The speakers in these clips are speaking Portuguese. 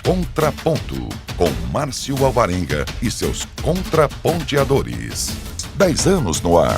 Contraponto, com Márcio Alvarenga e seus contraponteadores. 10 anos no ar.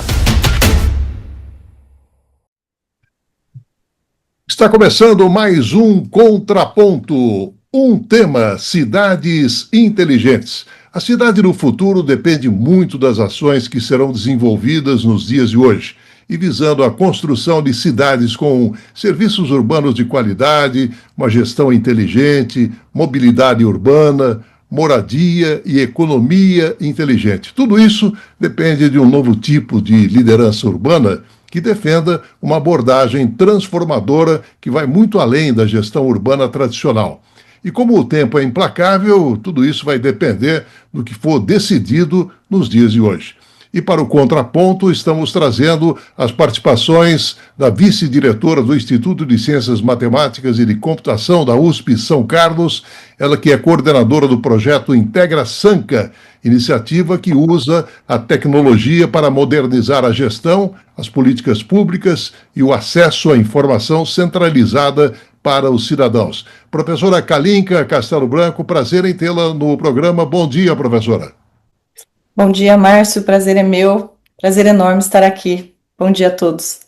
Está começando mais um Contraponto. Um tema: cidades inteligentes. A cidade do futuro depende muito das ações que serão desenvolvidas nos dias de hoje, e visando a construção de cidades com serviços urbanos de qualidade, uma gestão inteligente, mobilidade urbana, moradia e economia inteligente. Tudo isso depende de um novo tipo de liderança urbana que defenda uma abordagem transformadora que vai muito além da gestão urbana tradicional. E como o tempo é implacável, tudo isso vai depender do que for decidido nos dias de hoje. E para o Contraponto, estamos trazendo as participações da vice-diretora do Instituto de Ciências Matemáticas e de Computação da USP São Carlos, ela que é coordenadora do projeto Integra Sanca, iniciativa que usa a tecnologia para modernizar a gestão, as políticas públicas e o acesso à informação centralizada para os cidadãos. Professora Kalinka Castelo Branco, prazer em tê-la no programa. Bom dia, professora. Bom dia, Márcio, prazer é meu, prazer enorme estar aqui. Bom dia a todos.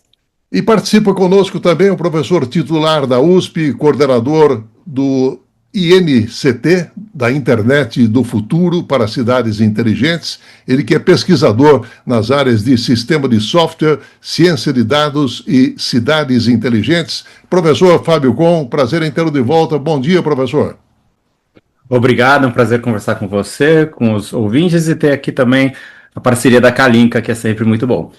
E participa conosco também o professor titular da USP, coordenador do INCT, da Internet do Futuro para Cidades Inteligentes, ele que é pesquisador nas áreas de sistema de software, ciência de dados e cidades inteligentes. Professor Fábio Com, prazer em tê-lo de volta. Bom dia, professor. Obrigado, é um prazer conversar com você, com os ouvintes e ter aqui também a parceria da Kalinka, que é sempre muito bom.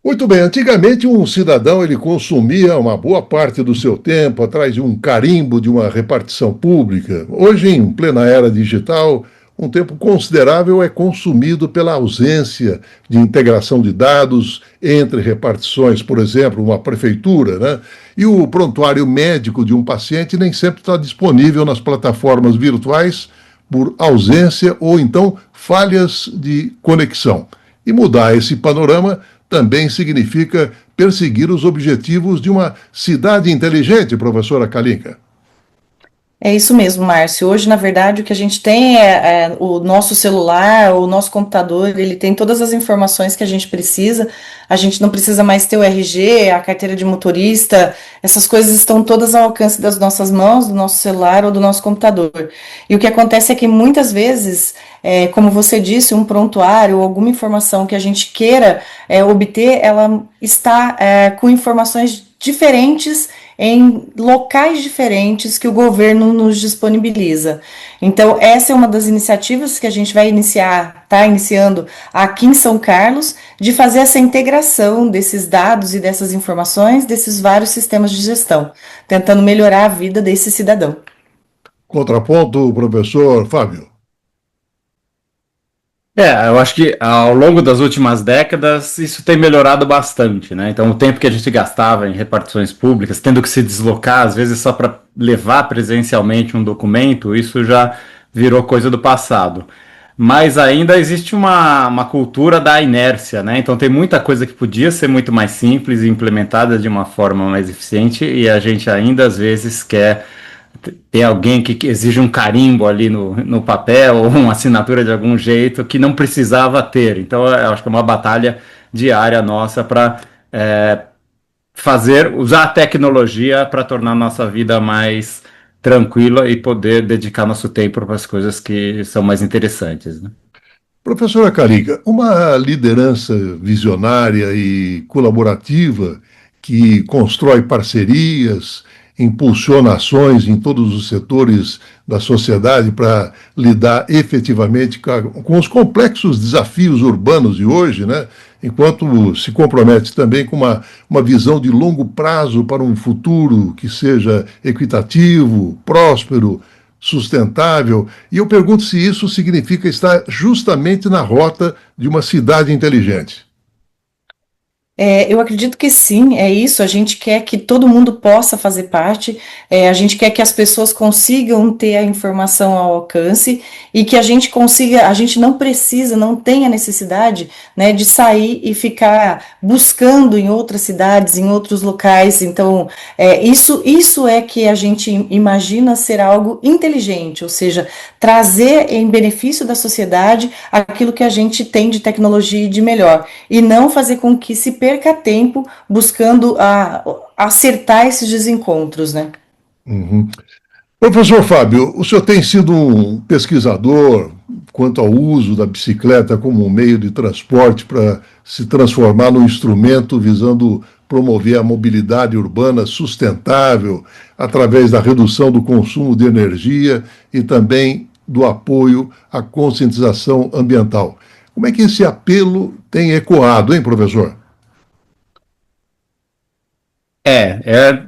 Muito bem, antigamente um cidadão ele consumia uma boa parte do seu tempo atrás de um carimbo de uma repartição pública. Hoje, em plena era digital, um tempo considerável é consumido pela ausência de integração de dados entre repartições, por exemplo, uma prefeitura, né? E o prontuário médico de um paciente nem sempre está disponível nas plataformas virtuais por ausência ou então falhas de conexão. E mudar esse panorama também significa perseguir os objetivos de uma cidade inteligente, professora Kalinka. É isso mesmo, Márcio. Hoje, na verdade, o que a gente tem é o nosso celular, o nosso computador, ele tem todas as informações que a gente precisa. A gente não precisa mais ter o RG, a carteira de motorista, essas coisas estão todas ao alcance das nossas mãos, do nosso celular ou do nosso computador. E o que acontece é que muitas vezes, como você disse, um prontuário ou alguma informação que a gente queira obter, ela está com informações diferentes em locais diferentes que o governo nos disponibiliza. Então, essa é uma das iniciativas que a gente vai está iniciando aqui em São Carlos, de fazer essa integração desses dados e dessas informações, desses vários sistemas de gestão, tentando melhorar a vida desse cidadão. Contraponto, professor Fábio. Eu acho que ao longo das últimas décadas isso tem melhorado bastante, né? Então o tempo que a gente gastava em repartições públicas, tendo que se deslocar, às vezes só para levar presencialmente um documento, isso já virou coisa do passado. Mas ainda existe uma cultura da inércia, né? Então tem muita coisa que podia ser muito mais simples e implementada de uma forma mais eficiente e a gente ainda às vezes quer ter alguém que exige um carimbo ali no papel ou uma assinatura de algum jeito que não precisava ter. Então, eu acho que é uma batalha diária nossa para usar a tecnologia para tornar a nossa vida mais tranquila e poder dedicar nosso tempo para as coisas que são mais interessantes, né? Professora Kalinka, uma liderança visionária e colaborativa que constrói parcerias, impulsiona ações em todos os setores da sociedade para lidar efetivamente com os complexos desafios urbanos de hoje, né? Enquanto se compromete também com uma visão de longo prazo para um futuro que seja equitativo, próspero, sustentável. E eu pergunto se isso significa estar justamente na rota de uma cidade inteligente. Eu acredito que sim, é isso. A gente quer que todo mundo possa fazer parte, a gente quer que as pessoas consigam ter a informação ao alcance e que a gente consiga, a gente não precisa, não tem a necessidade, né, de sair e ficar buscando em outras cidades, em outros locais. Então, isso é que a gente imagina ser algo inteligente, ou seja, trazer em benefício da sociedade aquilo que a gente tem de tecnologia e de melhor, e não fazer com que se perca tempo buscando acertar esses desencontros, né? Uhum. Professor Fábio, o senhor tem sido um pesquisador quanto ao uso da bicicleta como um meio de transporte para se transformar num instrumento visando promover a mobilidade urbana sustentável através da redução do consumo de energia e também do apoio à conscientização ambiental. Como é que esse apelo tem ecoado, hein, professor? É,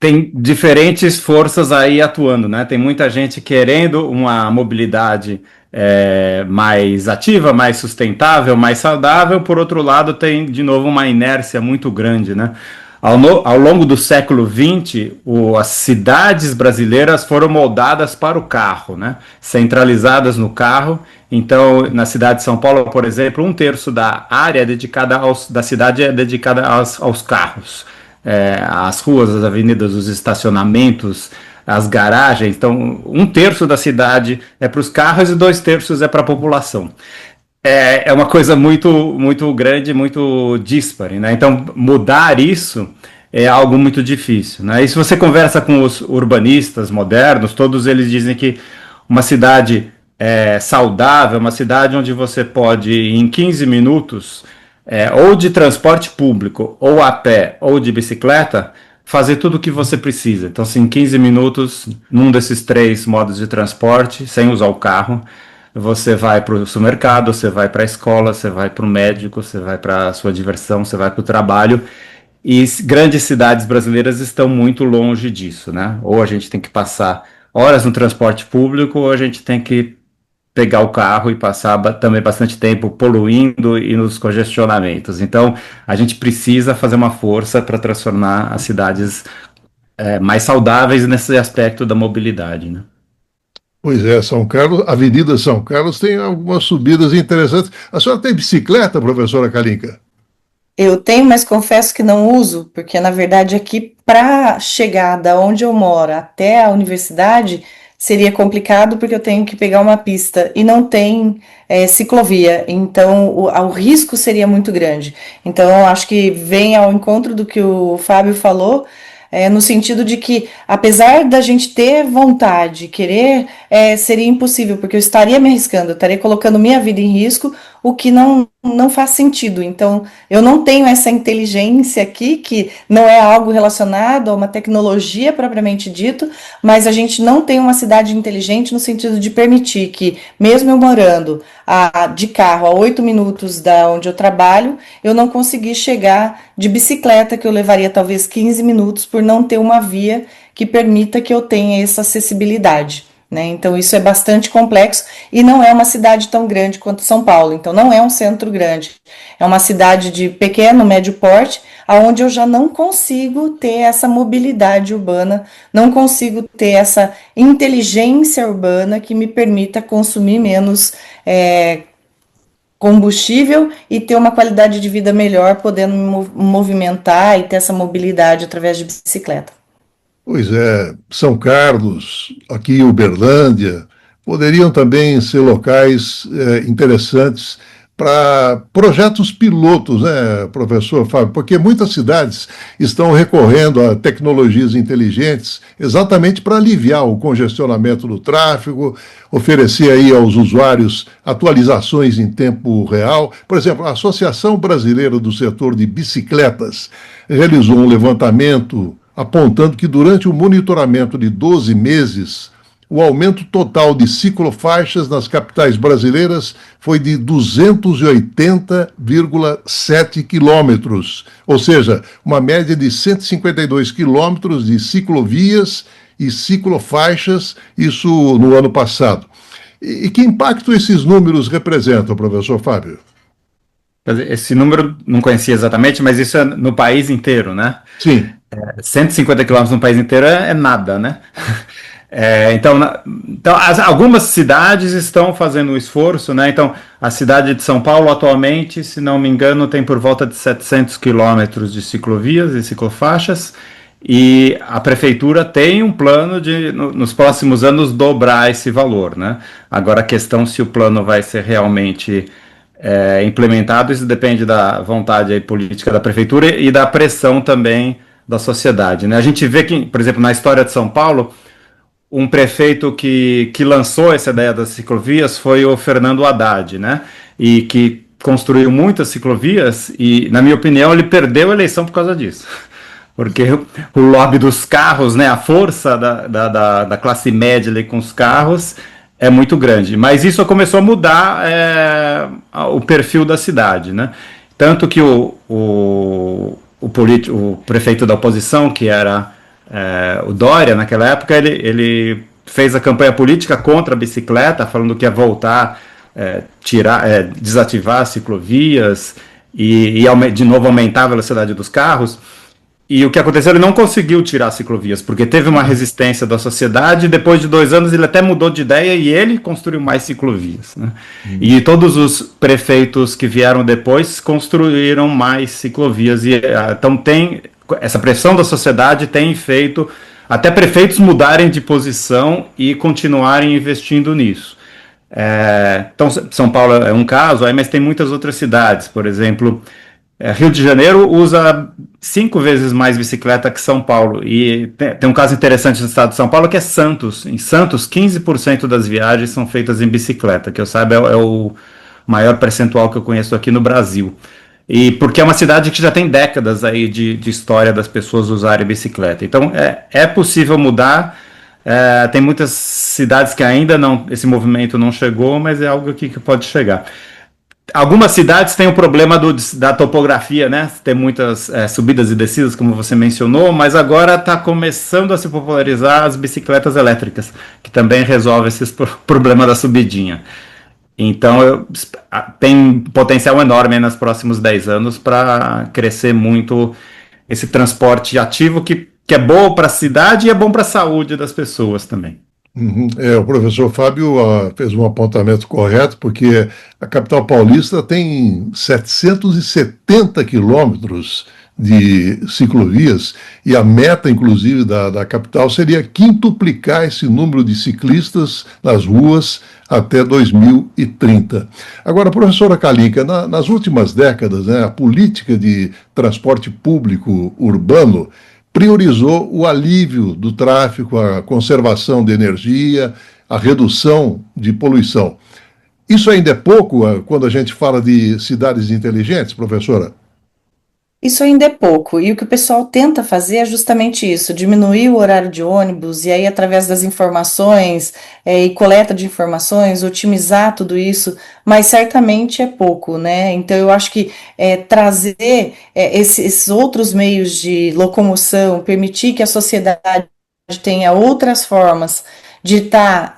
tem diferentes forças aí atuando, né? Tem muita gente querendo uma mobilidade mais ativa, mais sustentável, mais saudável. Por outro lado, tem de novo uma inércia muito grande, né? Ao longo do século XX, as cidades brasileiras foram moldadas para o carro, né? Centralizadas no carro. Então, na cidade de São Paulo, por exemplo, 1/3 da área dedicada da cidade é dedicada aos carros. As ruas, as avenidas, os estacionamentos, as garagens. Então, 1/3 da cidade é para os carros e 2/3 é para a população. É uma coisa muito, muito grande, muito díspare, né? Então, mudar isso é algo muito difícil, né? E se você conversa com os urbanistas modernos, todos eles dizem que uma cidade saudável, uma cidade onde você pode, em 15 minutos, ou de transporte público, ou a pé, ou de bicicleta, fazer tudo o que você precisa. Então, assim, em 15 minutos, num desses 3 modos de transporte, sem usar o carro, você vai para o supermercado, você vai para a escola, você vai para o médico, você vai para a sua diversão, você vai para o trabalho. E grandes cidades brasileiras estão muito longe disso, né? Ou a gente tem que passar horas no transporte público, ou a gente tem que pegar o carro e passar também bastante tempo poluindo e nos congestionamentos. Então, a gente precisa fazer uma força para transformar as cidades mais saudáveis nesse aspecto da mobilidade, né? Pois é, São Carlos, a Avenida São Carlos tem algumas subidas interessantes. A senhora tem bicicleta, professora Kalinka? Eu tenho, mas confesso que não uso, porque na verdade aqui para chegar da onde eu moro até a universidade seria complicado porque eu tenho que pegar uma pista e não tem ciclovia, então o risco seria muito grande. Então eu acho que vem ao encontro do que o Fábio falou, no sentido de que, apesar da gente ter vontade, querer, seria impossível, porque eu estaria me arriscando, eu estaria colocando minha vida em risco, o que não faz sentido. Então, eu não tenho essa inteligência aqui, que não é algo relacionado a uma tecnologia propriamente dito, mas a gente não tem uma cidade inteligente no sentido de permitir que, mesmo eu morando de carro a 8 minutos da onde eu trabalho, eu não consegui chegar de bicicleta, que eu levaria talvez 15 minutos, por não ter uma via que permita que eu tenha essa acessibilidade, né? Então isso é bastante complexo e não é uma cidade tão grande quanto São Paulo, então não é um centro grande, é uma cidade de pequeno, médio porte, aonde eu já não consigo ter essa mobilidade urbana, não consigo ter essa inteligência urbana que me permita consumir menos combustível e ter uma qualidade de vida melhor, podendo me movimentar e ter essa mobilidade através de bicicleta. Pois é, São Carlos, aqui Uberlândia, poderiam também ser locais interessantes para projetos pilotos, né, professor Fábio? Porque muitas cidades estão recorrendo a tecnologias inteligentes exatamente para aliviar o congestionamento do tráfego, oferecer aí aos usuários atualizações em tempo real. Por exemplo, a Associação Brasileira do Setor de Bicicletas realizou um levantamento apontando que durante o monitoramento de 12 meses, o aumento total de ciclofaixas nas capitais brasileiras foi de 280,7 quilômetros, ou seja, uma média de 152 quilômetros de ciclovias e ciclofaixas, isso no ano passado. E que impacto esses números representam, professor Fábio? Esse número não conhecia exatamente, mas isso é no país inteiro, né? Sim. 150 quilômetros no país inteiro é nada, né? Então algumas cidades estão fazendo um esforço, né? Então, a cidade de São Paulo, atualmente, se não me engano, tem por volta de 700 quilômetros de ciclovias e ciclofaixas, e a prefeitura tem um plano de, nos próximos anos, dobrar esse valor, né? Agora, a questão se o plano vai ser realmente implementado, isso depende da vontade aí política da prefeitura e da pressão também da sociedade, né? A gente vê que, por exemplo, na história de São Paulo, um prefeito que lançou essa ideia das ciclovias foi o Fernando Haddad, né? E que construiu muitas ciclovias e, na minha opinião, ele perdeu a eleição por causa disso. Porque o lobby dos carros, né, a força da classe média ali com os carros é muito grande. Mas isso começou a mudar o perfil da cidade, né? Tanto que o prefeito da oposição, que era o Dória, naquela época, ele fez a campanha política contra a bicicleta, falando que ia voltar, desativar as ciclovias e de novo aumentar a velocidade dos carros. E o que aconteceu, ele não conseguiu tirar as ciclovias, porque teve uma resistência da sociedade, e depois de 2 anos ele até mudou de ideia e ele construiu mais ciclovias, né? E todos os prefeitos que vieram depois construíram mais ciclovias, e então essa pressão da sociedade tem feito até prefeitos mudarem de posição e continuarem investindo nisso. Então, São Paulo é um caso, mas tem muitas outras cidades, por exemplo, Rio de Janeiro usa 5 vezes mais bicicleta que São Paulo, e tem um caso interessante no estado de São Paulo, que é Santos. Em Santos, 15% das viagens são feitas em bicicleta, que eu saiba é o maior percentual que eu conheço aqui no Brasil. E porque é uma cidade que já tem décadas aí de história das pessoas usarem bicicleta. Então, é possível mudar. Tem muitas cidades que ainda esse movimento não chegou, mas é algo aqui que pode chegar. Algumas cidades têm o problema da topografia, né? Tem muitas subidas e descidas, como você mencionou, mas agora está começando a se popularizar as bicicletas elétricas, que também resolvem esse problema da subidinha. Então, tem potencial enorme nos próximos 10 anos para crescer muito esse transporte ativo, que é bom para a cidade e é bom para a saúde das pessoas também. Uhum. O professor Fábio fez um apontamento correto, porque a capital paulista tem 770 quilômetros de ciclovias, e a meta, inclusive, da capital seria quintuplicar esse número de ciclistas nas ruas até 2030. Agora, professora Kalinka, nas últimas décadas, né, a política de transporte público urbano priorizou o alívio do tráfego, a conservação de energia, a redução de poluição. Isso ainda é pouco quando a gente fala de cidades inteligentes, professora? Isso ainda é pouco, e o que o pessoal tenta fazer é justamente isso, diminuir o horário de ônibus, e aí através das informações e coleta de informações, otimizar tudo isso, mas certamente é pouco, né? Então eu acho que trazer esses outros meios de locomoção, permitir que a sociedade tenha outras formas de estar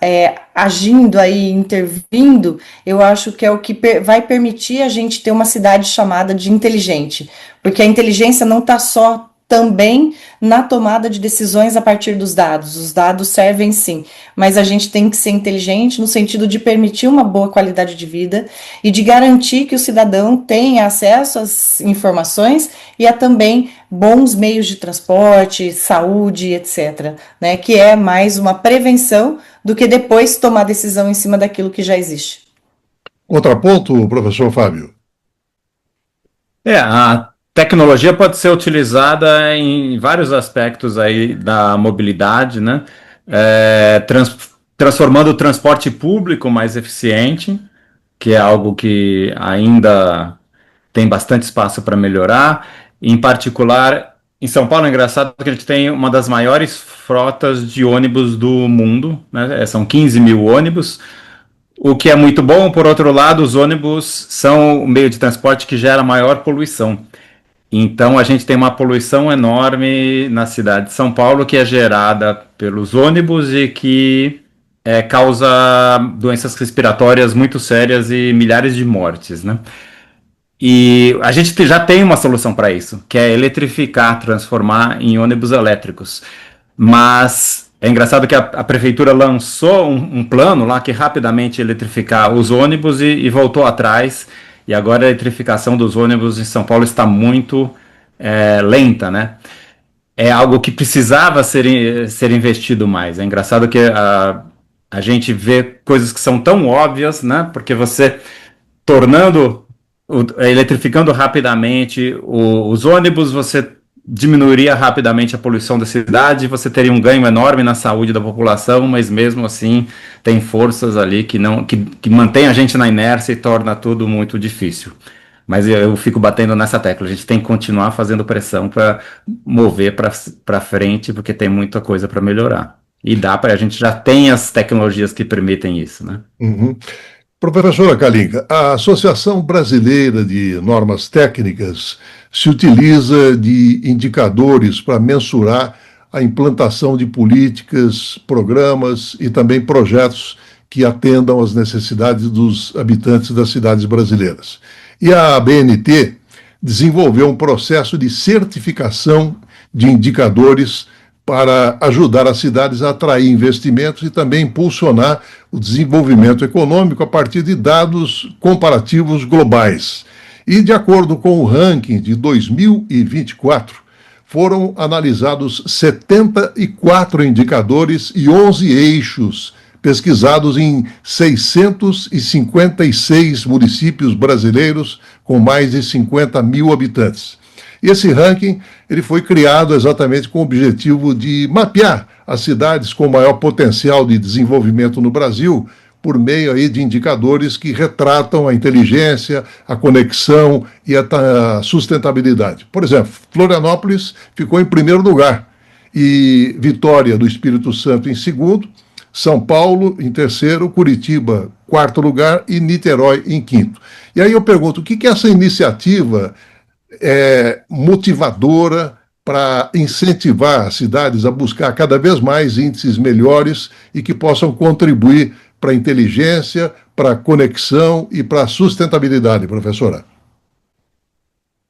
agindo aí, intervindo, eu acho que é o que vai permitir a gente ter uma cidade chamada de inteligente, porque a inteligência não está só também na tomada de decisões a partir dos dados. Os dados servem sim, mas a gente tem que ser inteligente no sentido de permitir uma boa qualidade de vida e de garantir que o cidadão tenha acesso às informações e a também bons meios de transporte, saúde, etc., né? Que é mais uma prevenção do que depois tomar decisão em cima daquilo que já existe. Contraponto, professor Fábio. A tecnologia pode ser utilizada em vários aspectos aí da mobilidade, né? Transformando o transporte público mais eficiente, que é algo que ainda tem bastante espaço para melhorar. Em particular, em São Paulo é engraçado que a gente tem uma das maiores frotas de ônibus do mundo, né? São 15 mil ônibus, o que é muito bom. Por outro lado, os ônibus são o meio de transporte que gera maior poluição. Então, a gente tem uma poluição enorme na cidade de São Paulo, que é gerada pelos ônibus e que causa doenças respiratórias muito sérias e milhares de mortes, né? E a gente já tem uma solução para isso, que é eletrificar, transformar em ônibus elétricos. Mas é engraçado que a prefeitura lançou um plano lá que rapidamente eletrificar os ônibus e voltou atrás. E agora a eletrificação dos ônibus em São Paulo está muito lenta, né? É algo que precisava ser investido mais. É engraçado que a gente vê coisas que são tão óbvias, né? Porque você eletrificando rapidamente os ônibus, você diminuiria rapidamente a poluição da cidade, você teria um ganho enorme na saúde da população, mas mesmo assim tem forças ali que mantém a gente na inércia e torna tudo muito difícil. Mas eu fico batendo nessa tecla, a gente tem que continuar fazendo pressão para mover para frente, porque tem muita coisa para melhorar. E a gente já tem as tecnologias que permitem isso, né? Uhum. Professora Kalinka, a Associação Brasileira de Normas Técnicas se utiliza de indicadores para mensurar a implantação de políticas, programas e também projetos que atendam às necessidades dos habitantes das cidades brasileiras. E a ABNT desenvolveu um processo de certificação de indicadores para ajudar as cidades a atrair investimentos e também impulsionar o desenvolvimento econômico a partir de dados comparativos globais. E, de acordo com o ranking de 2024, foram analisados 74 indicadores e 11 eixos, pesquisados em 656 municípios brasileiros com mais de 50 mil habitantes. E esse ranking ele foi criado exatamente com o objetivo de mapear as cidades com maior potencial de desenvolvimento no Brasil por meio aí de indicadores que retratam a inteligência, a conexão e a sustentabilidade. Por exemplo, Florianópolis ficou em primeiro lugar e Vitória do Espírito Santo em segundo, São Paulo em terceiro, Curitiba quarto lugar e Niterói em quinto. E aí eu pergunto, o que essa iniciativa motivadora para incentivar as cidades a buscar cada vez mais índices melhores e que possam contribuir para a inteligência, para a conexão e para a sustentabilidade, professora?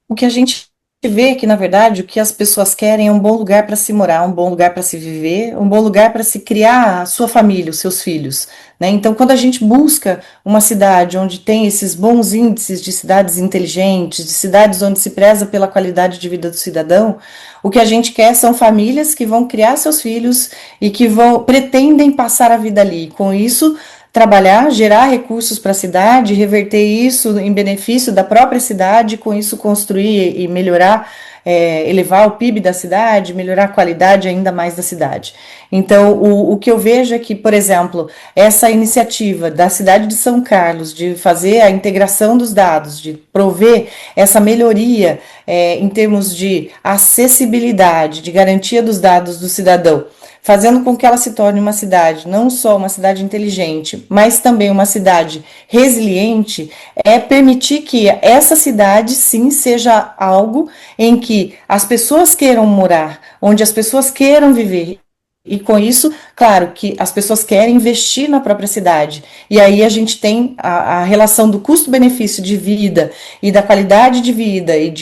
O que a gente vê é que, na verdade, o que as pessoas querem é um bom lugar para se morar, um bom lugar para se viver, um bom lugar para se criar a sua família, os seus filhos, né? Então, quando a gente busca uma cidade onde tem esses bons índices de cidades inteligentes, de cidades onde se preza pela qualidade de vida do cidadão, o que a gente quer são famílias que vão criar seus filhos e que pretendem passar a vida ali. Com isso, trabalhar, gerar recursos para a cidade, reverter isso em benefício da própria cidade, com isso construir e melhorar, elevar o PIB da cidade, melhorar a qualidade ainda mais da cidade. Então, o que eu vejo é que, por exemplo, essa iniciativa da cidade de São Carlos de fazer a integração dos dados, de prover essa melhoria em termos de acessibilidade, de garantia dos dados do cidadão, fazendo com que ela se torne uma cidade, não só uma cidade inteligente, mas também uma cidade resiliente, é permitir que essa cidade, sim, seja algo em que as pessoas queiram morar, onde as pessoas queiram viver. E com isso, claro, que as pessoas querem investir na própria cidade. E aí a gente tem a relação do custo-benefício de vida e da qualidade de vida e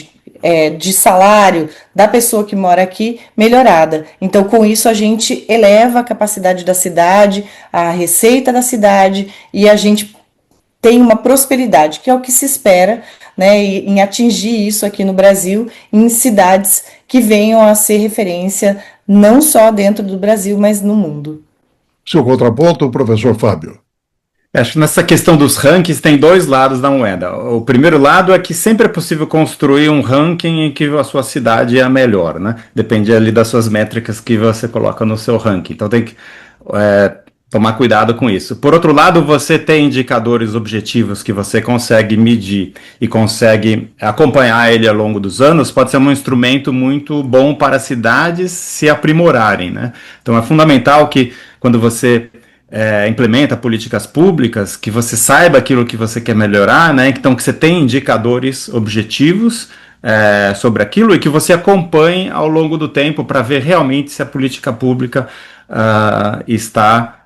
de salário da pessoa que mora aqui melhorada. Então, com isso, a gente eleva a capacidade da cidade, a receita da cidade e a gente tem uma prosperidade, que é o que se espera, né, em atingir isso aqui no Brasil, em cidades que venham a ser referência não só dentro do Brasil, mas no mundo. Seu contraponto, professor Fábio. Acho que nessa questão dos rankings tem dois lados da moeda. O primeiro lado é que sempre é possível construir um ranking em que a sua cidade é a melhor, né? Depende ali das suas métricas que você coloca no seu ranking. Então tem que tomar cuidado com isso. Por outro lado, você tem indicadores objetivos que você consegue medir e consegue acompanhar ele ao longo dos anos, pode ser um instrumento muito bom para as cidades se aprimorarem, né? Então é fundamental que quando você implementa políticas públicas, que você saiba aquilo que você quer melhorar, né? Então que você tem indicadores objetivos sobre aquilo e que você acompanhe ao longo do tempo para ver realmente se a política pública está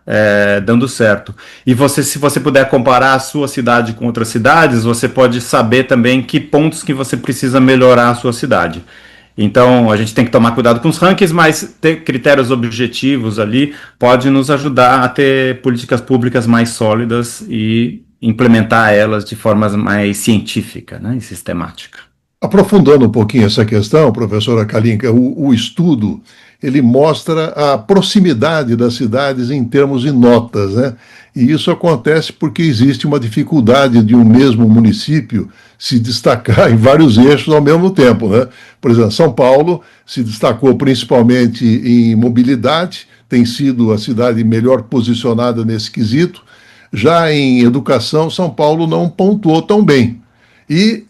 dando certo. E se você puder comparar a sua cidade com outras cidades, você pode saber também que pontos que você precisa melhorar a sua cidade. Então, a gente tem que tomar cuidado com os rankings, mas ter critérios objetivos ali pode nos ajudar a ter políticas públicas mais sólidas e implementar elas de forma mais científica, né, e sistemática. Aprofundando um pouquinho essa questão, professora Kalinka, o estudo, ele mostra a proximidade das cidades em termos de notas, né? E isso acontece porque existe uma dificuldade de um mesmo município se destacar em vários eixos ao mesmo tempo, né? Por exemplo, São Paulo se destacou principalmente em mobilidade, tem sido a cidade melhor posicionada nesse quesito. Já em educação, São Paulo não pontuou tão bem. E,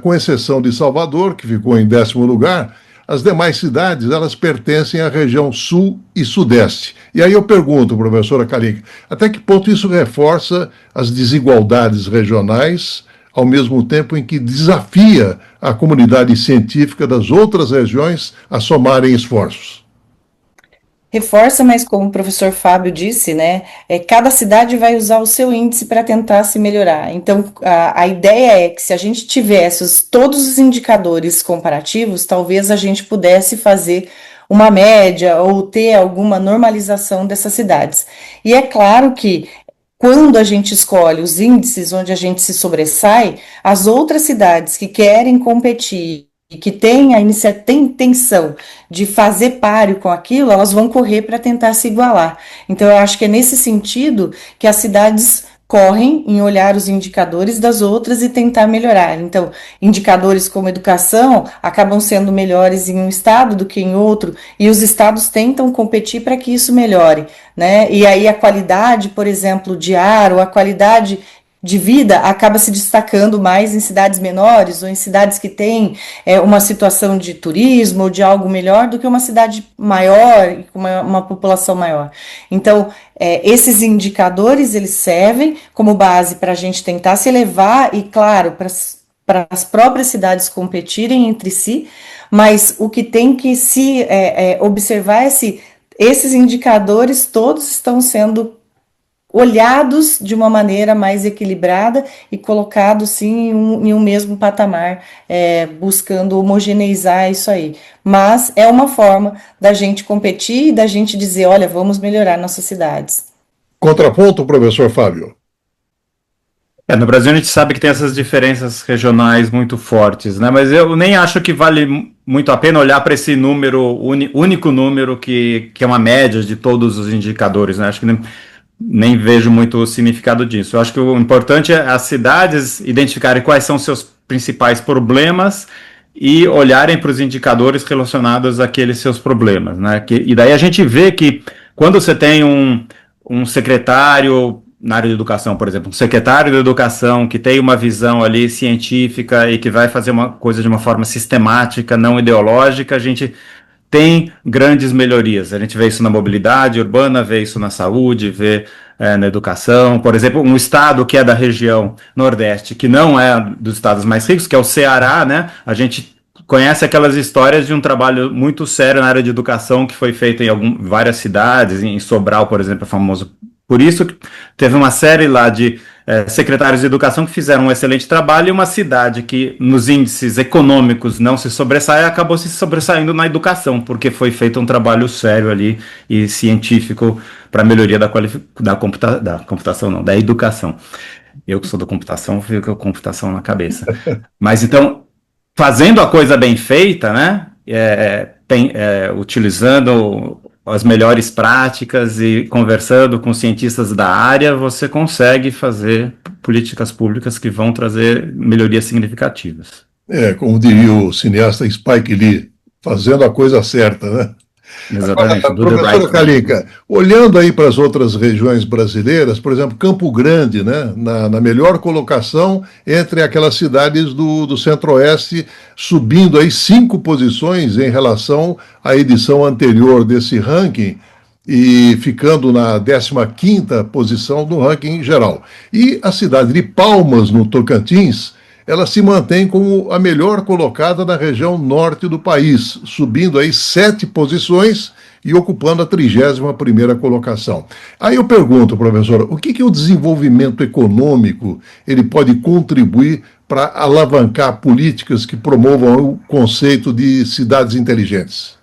com exceção de Salvador, que ficou em 10º lugar, as demais cidades, elas pertencem à região sul e sudeste. E aí eu pergunto, professora Kalinka, até que ponto isso reforça as desigualdades regionais, ao mesmo tempo em que desafia a comunidade científica das outras regiões a somarem esforços? Reforça, mas como o professor Fábio disse, né, cada cidade vai usar o seu índice para tentar se melhorar. Então, a ideia é que se a gente tivesse todos os indicadores comparativos, talvez a gente pudesse fazer uma média ou ter alguma normalização dessas cidades. E é claro que quando a gente escolhe os índices onde a gente se sobressai, as outras cidades que querem competir e que tem intenção de fazer páreo com aquilo, elas vão correr para tentar se igualar. Então, eu acho que é nesse sentido que as cidades correm em olhar os indicadores das outras e tentar melhorar. Então, indicadores como educação acabam sendo melhores em um estado do que em outro, e os estados tentam competir para que isso melhore, né? E aí a qualidade, por exemplo, de ar ou a qualidade de vida acaba se destacando mais em cidades menores ou em cidades que têm uma situação de turismo ou de algo melhor do que uma cidade maior e com uma população maior. Então, esses indicadores, eles servem como base para a gente tentar se elevar e, claro, para as próprias cidades competirem entre si, mas o que tem que se observar é se esses indicadores todos estão sendo olhados de uma maneira mais equilibrada e colocados, sim, em um mesmo patamar, buscando homogeneizar isso aí. Mas é uma forma da gente competir e da gente dizer, olha, vamos melhorar nossas cidades. Contraponto, professor Fábio. No Brasil a gente sabe que tem essas diferenças regionais muito fortes, né? Mas eu nem acho que vale muito a pena olhar para esse número, único número que é uma média de todos os indicadores, né? Acho que nem vejo muito o significado disso. Eu acho que o importante é as cidades identificarem quais são seus principais problemas e olharem para os indicadores relacionados àqueles seus problemas, né? E daí a gente vê que quando você tem um secretário na área de educação, por exemplo, um secretário de educação que tem uma visão ali científica e que vai fazer uma coisa de uma forma sistemática, não ideológica, a gente tem grandes melhorias. A gente vê isso na mobilidade urbana, vê isso na saúde, vê na educação. Por exemplo, um estado que é da região Nordeste, que não é dos estados mais ricos, que é o Ceará, né? A gente conhece aquelas histórias de um trabalho muito sério na área de educação que foi feito em várias cidades, em Sobral, por exemplo, é famoso por isso, que teve uma série lá de secretários de educação que fizeram um excelente trabalho, e uma cidade que nos índices econômicos não se sobressai, acabou se sobressaindo na educação, porque foi feito um trabalho sério ali e científico para a melhoria da educação. Eu que sou da computação, fico com a computação na cabeça. Mas então, fazendo a coisa bem feita, né, utilizando as melhores práticas e conversando com cientistas da área, você consegue fazer políticas públicas que vão trazer melhorias significativas. Como diria o cineasta Spike Lee, fazendo a coisa certa, né? Exatamente. Professora Kalinka, olhando aí para as outras regiões brasileiras, por exemplo, Campo Grande, né, na melhor colocação entre aquelas cidades do Centro-Oeste, subindo aí 5 posições em relação à edição anterior desse ranking e ficando na 15ª posição do ranking geral. E a cidade de Palmas, no Tocantins, ela se mantém como a melhor colocada na região norte do país, subindo aí 7 posições e ocupando a 31ª colocação. Aí eu pergunto, professora, o que o desenvolvimento econômico ele pode contribuir para alavancar políticas que promovam o conceito de cidades inteligentes?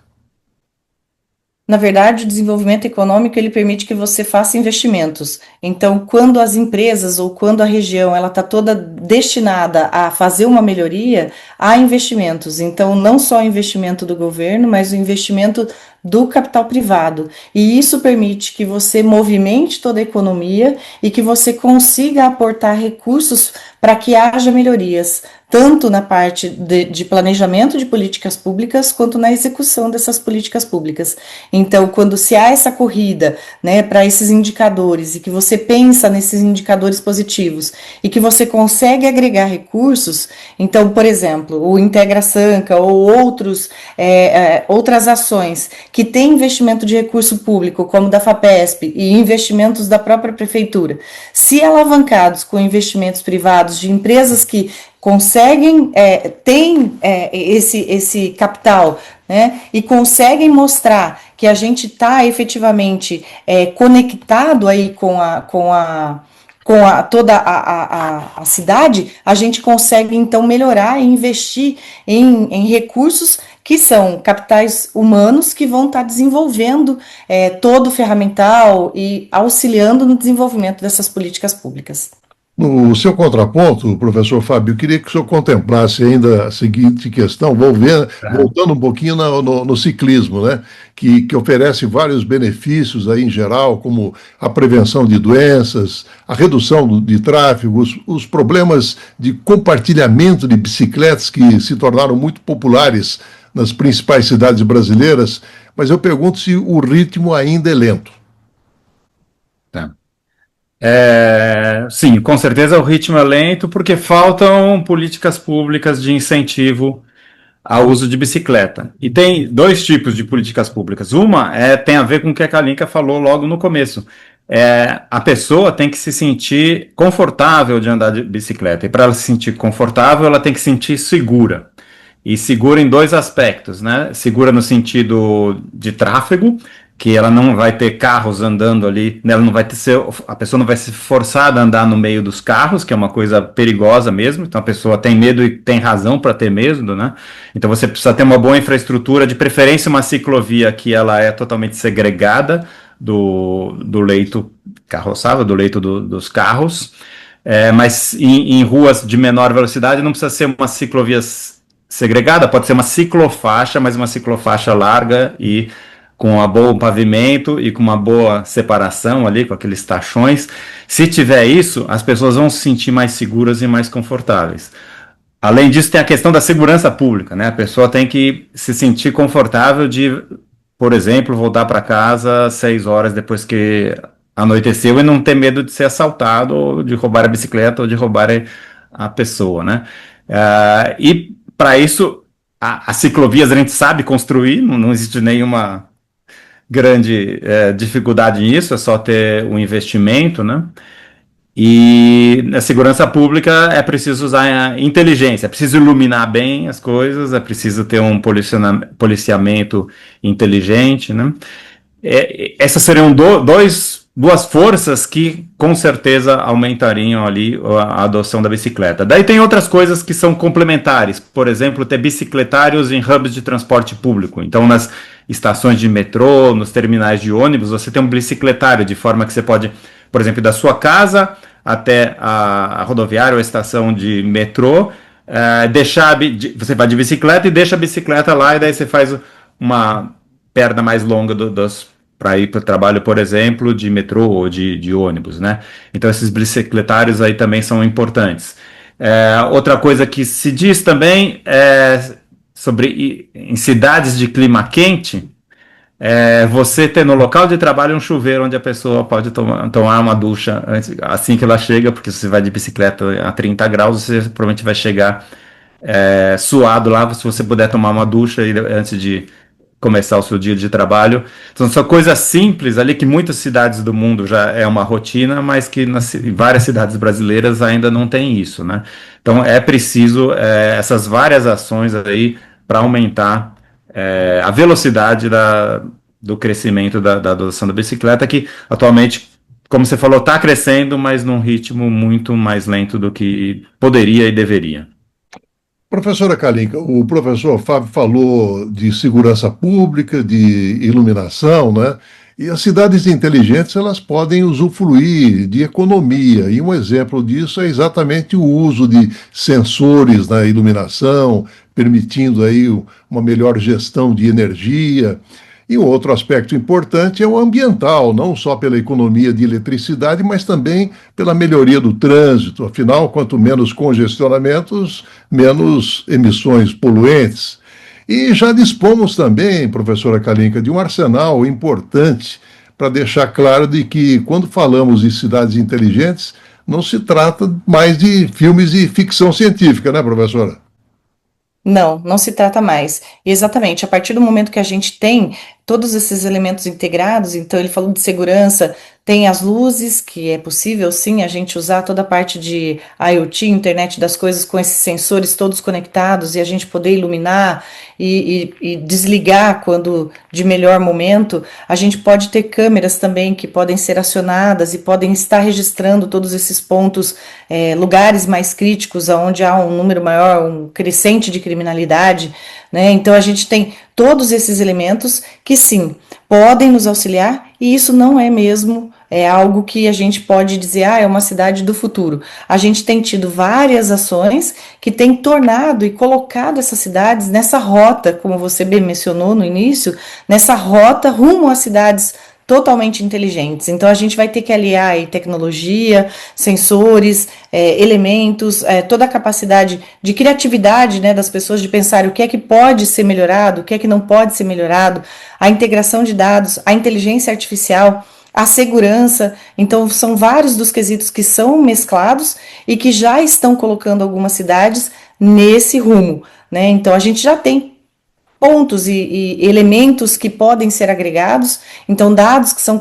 Na verdade, o desenvolvimento econômico ele permite que você faça investimentos. Então, quando as empresas ou quando a região ela está toda destinada a fazer uma melhoria, há investimentos. Então, não só o investimento do governo, mas o investimento do capital privado. E isso permite que você movimente toda a economia e que você consiga aportar recursos para que haja melhorias, tanto na parte de planejamento de políticas públicas, quanto na execução dessas políticas públicas. Então, quando se há essa corrida, né, para esses indicadores, e que você pensa nesses indicadores positivos, e que você consegue agregar recursos, então, por exemplo, o Integra Sanca ou outras ações que têm investimento de recurso público, como da FAPESP, e investimentos da própria prefeitura, se alavancados com investimentos privados de empresas que conseguem, têm esse capital, né, e conseguem mostrar que a gente está efetivamente conectado aí com toda a cidade, a gente consegue então melhorar e investir em recursos que são capitais humanos que vão estar desenvolvendo todo o ferramental e auxiliando no desenvolvimento dessas políticas públicas. No seu contraponto, professor Fábio, eu queria que o senhor contemplasse ainda a seguinte questão, voltando um pouquinho no ciclismo, né? Que oferece vários benefícios aí em geral, como a prevenção de doenças, a redução de tráfego, os problemas de compartilhamento de bicicletas que se tornaram muito populares nas principais cidades brasileiras, mas eu pergunto se o ritmo ainda é lento. Tá. Sim, com certeza o ritmo é lento porque faltam políticas públicas de incentivo ao uso de bicicleta. E tem dois tipos de políticas públicas. Uma tem a ver com o que a Kalinka falou logo no começo. A pessoa tem que se sentir confortável de andar de bicicleta. E para ela se sentir confortável, ela tem que se sentir segura. E segura em dois aspectos, né? Segura no sentido de tráfego, que ela não vai ter carros andando ali, ela não vai a pessoa não vai ser forçada a andar no meio dos carros, que é uma coisa perigosa mesmo, então a pessoa tem medo e tem razão para ter medo, né? Então você precisa ter uma boa infraestrutura, de preferência uma ciclovia que ela é totalmente segregada do leito carroçável, do leito dos carros, mas em ruas de menor velocidade não precisa ser uma ciclovia segregada, pode ser uma ciclofaixa, mas uma ciclofaixa larga e com um bom pavimento e com uma boa separação ali, com aqueles tachões. Se tiver isso, as pessoas vão se sentir mais seguras e mais confortáveis. Além disso, tem a questão da segurança pública, né? A pessoa tem que se sentir confortável de, por exemplo, voltar para casa às 6 horas depois que anoiteceu e não ter medo de ser assaltado, ou de roubar a bicicleta, ou de roubar a pessoa, né? E para isso, as ciclovias a gente sabe construir, não existe nenhuma grande dificuldade nisso, é só ter um investimento, né? E na segurança pública é preciso usar a inteligência, é preciso iluminar bem as coisas, é preciso ter um policiamento inteligente, né? Essas seriam duas forças que com certeza aumentariam ali a adoção da bicicleta. Daí tem outras coisas que são complementares, por exemplo, ter bicicletários em hubs de transporte público. Então, nas estações de metrô, nos terminais de ônibus, você tem um bicicletário, de forma que você pode, por exemplo, ir da sua casa até a rodoviária ou a estação de metrô, você vai de bicicleta e deixa a bicicleta lá, e daí você faz uma perna mais longa para ir para o trabalho, por exemplo, de metrô ou de ônibus, né? Então esses bicicletários aí também são importantes. Outra coisa que se diz também sobre em cidades de clima quente, você ter no local de trabalho um chuveiro onde a pessoa pode tomar uma ducha assim que ela chega, porque se você vai de bicicleta a 30 graus, você provavelmente vai chegar suado lá. Se você puder tomar uma ducha antes de começar o seu dia de trabalho. Então, são coisas simples ali que muitas cidades do mundo já é uma rotina, mas que em várias cidades brasileiras ainda não tem isso, né? Então, é preciso essas várias ações aí para aumentar a velocidade do crescimento da adoção da bicicleta, que atualmente, como você falou, está crescendo, mas num ritmo muito mais lento do que poderia e deveria. Professora Kalinka, o professor Fábio falou de segurança pública, de iluminação, né? E as cidades inteligentes, elas podem usufruir de economia, e um exemplo disso é exatamente o uso de sensores na iluminação, permitindo aí uma melhor gestão de energia. E um outro aspecto importante é o ambiental, não só pela economia de eletricidade, mas também pela melhoria do trânsito. Afinal, quanto menos congestionamentos, menos emissões poluentes. E já dispomos também, professora Kalinka, de um arsenal importante para deixar claro de que, quando falamos de cidades inteligentes, não se trata mais de filmes de ficção científica, né, professora? Não, não se trata mais. Exatamente, a partir do momento que a gente tem todos esses elementos integrados, então ele falou de segurança, tem as luzes, que é possível sim a gente usar toda a parte de IoT, internet das coisas, com esses sensores todos conectados e a gente poder iluminar e desligar quando de melhor momento. A gente pode ter câmeras também que podem ser acionadas e podem estar registrando todos esses pontos, lugares mais críticos, onde há um número maior, um crescente de criminalidade, né? Então a gente tem todos esses elementos que sim, podem nos auxiliar, e isso não é mesmo algo que a gente pode dizer, é uma cidade do futuro. A gente tem tido várias ações que têm tornado e colocado essas cidades nessa rota, como você bem mencionou no início, nessa rota rumo às cidades totalmente inteligentes. Então a gente vai ter que aliar aí tecnologia, sensores, elementos, toda a capacidade de criatividade, né, das pessoas de pensar o que é que pode ser melhorado, o que é que não pode ser melhorado, a integração de dados, a inteligência artificial, a segurança. Então são vários dos quesitos que são mesclados e que já estão colocando algumas cidades nesse rumo, né? Então a gente já tem pontos e elementos que podem ser agregados, então dados que são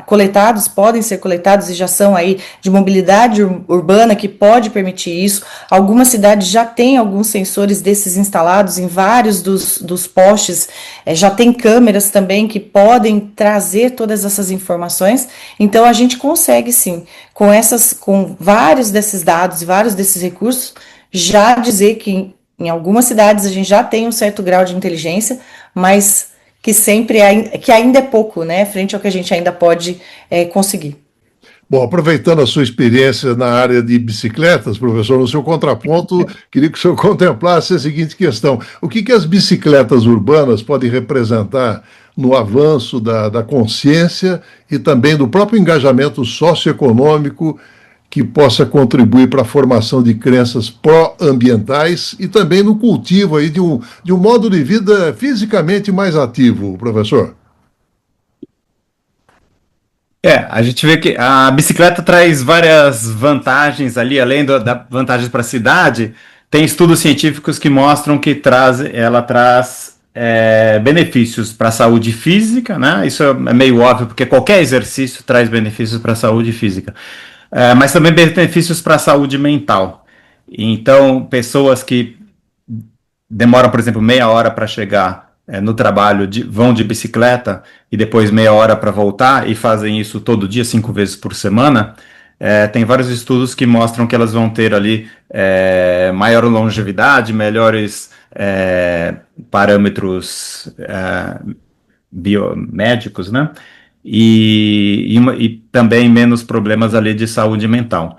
coletados podem ser coletados e já são aí de mobilidade urbana que pode permitir isso. Algumas cidades já têm alguns sensores desses instalados em vários dos postes, já tem câmeras também que podem trazer todas essas informações. Então a gente consegue sim, com vários desses dados e vários desses recursos, já dizer que em algumas cidades a gente já tem um certo grau de inteligência, mas que que ainda é pouco, né, frente ao que a gente ainda pode conseguir. Bom, aproveitando a sua experiência na área de bicicletas, professor, no seu contraponto, queria que o senhor contemplasse a seguinte questão: o que as bicicletas urbanas podem representar no avanço da consciência e também do próprio engajamento socioeconômico que possa contribuir para a formação de crenças pró-ambientais e também no cultivo aí de um modo de vida fisicamente mais ativo, professor? A gente vê que a bicicleta traz várias vantagens ali, além da vantagem para a cidade, tem estudos científicos que mostram que ela traz benefícios para a saúde física, né? Isso é meio óbvio, porque qualquer exercício traz benefícios para a saúde física. Mas também benefícios para a saúde mental. Então, pessoas que demoram, por exemplo, meia hora para chegar no trabalho, vão de bicicleta e depois meia hora para voltar e fazem isso todo dia, 5 vezes por semana, tem vários estudos que mostram que elas vão ter ali maior longevidade, melhores parâmetros biomédicos, né? E também menos problemas ali de saúde mental.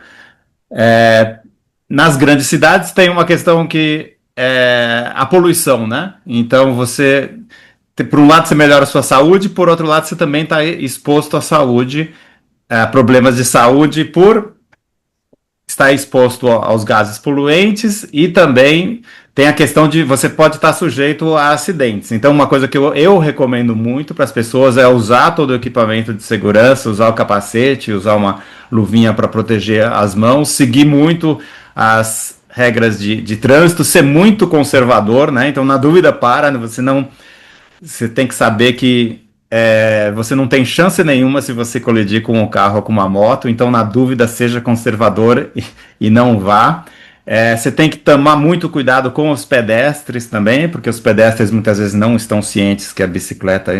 Nas grandes cidades tem uma questão que é a poluição, né? Então por um lado você melhora a sua saúde, por outro lado você também está exposto à saúde, problemas de saúde por estar exposto aos gases poluentes, e também tem a questão de você pode estar sujeito a acidentes. Então uma coisa que eu recomendo muito para as pessoas é usar todo o equipamento de segurança, usar o capacete, usar uma luvinha para proteger as mãos, seguir muito as regras de trânsito, ser muito conservador, né? Então na dúvida você não você tem que saber que você não tem chance nenhuma se você colidir com um carro ou com uma moto, então na dúvida seja conservador e não vá. Você tem que tomar muito cuidado com os pedestres também, porque os pedestres muitas vezes não estão cientes que a bicicleta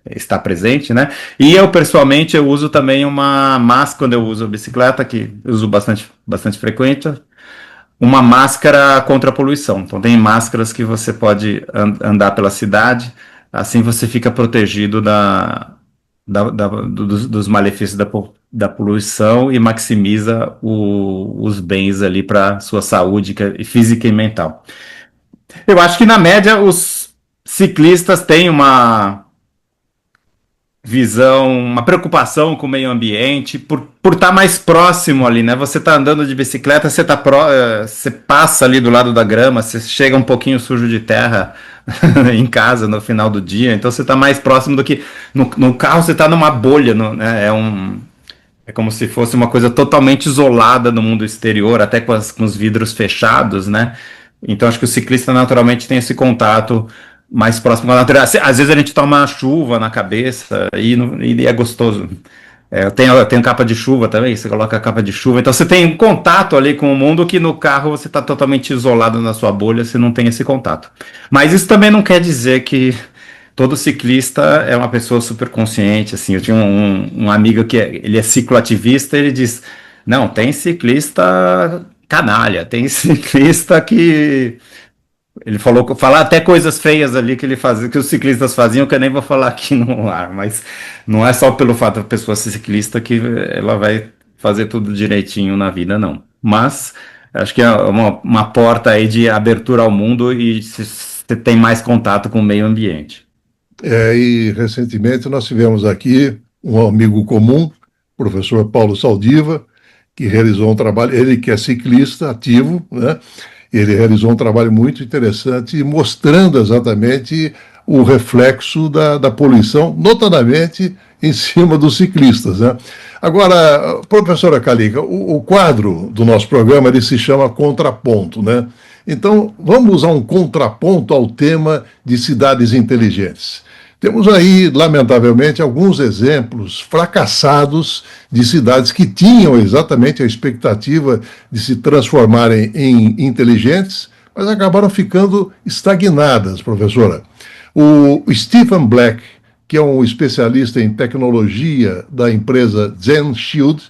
está presente, né? E eu, pessoalmente, eu uso também uma máscara quando eu uso a bicicleta, que eu uso bastante frequente, uma máscara contra a poluição. Então tem máscaras que você pode andar pela cidade, assim você fica protegido dos malefícios da poluição e maximiza os bens ali para sua saúde física e mental. Eu acho que na média os ciclistas têm uma visão, uma preocupação com o meio ambiente, por estar mais próximo ali, né? Você está andando de bicicleta, você passa ali do lado da grama, você chega um pouquinho sujo de terra em casa no final do dia, então você está mais próximo do que no carro. Você está numa bolha, né? É como se fosse uma coisa totalmente isolada no mundo exterior, até com os vidros fechados, né? Então acho que o ciclista naturalmente tem esse contato mais próximo com a natureza. Às vezes a gente toma chuva na cabeça e é gostoso. Eu tenho capa de chuva também, você coloca a capa de chuva, então você tem um contato ali com o mundo que no carro você está totalmente isolado na sua bolha, você não tem esse contato. Mas isso também não quer dizer que todo ciclista é uma pessoa super consciente, assim. Eu tinha um amigo que ele é cicloativista, ele diz, não, tem ciclista canalha, tem ciclista que... Ele fala até coisas feias ali que ele fazia, que os ciclistas faziam, que eu nem vou falar aqui no ar, mas não é só pelo fato da pessoa ser ciclista que ela vai fazer tudo direitinho na vida, não. Mas acho que é uma porta aí de abertura ao mundo e você tem mais contato com o meio ambiente. E recentemente nós tivemos aqui um amigo comum, professor Paulo Saldiva, que realizou um trabalho, ele que é ciclista ativo, né? Ele realizou um trabalho muito interessante mostrando exatamente o reflexo da poluição, notadamente em cima dos ciclistas, né? Agora, professora Calica, o quadro do nosso programa ele se chama Contraponto, né? Então, vamos usar um contraponto ao tema de cidades inteligentes. Temos aí, lamentavelmente, alguns exemplos fracassados de cidades que tinham exatamente a expectativa de se transformarem em inteligentes, mas acabaram ficando estagnadas, professora. O Stephen Black, que é um especialista em tecnologia da empresa ZenShield,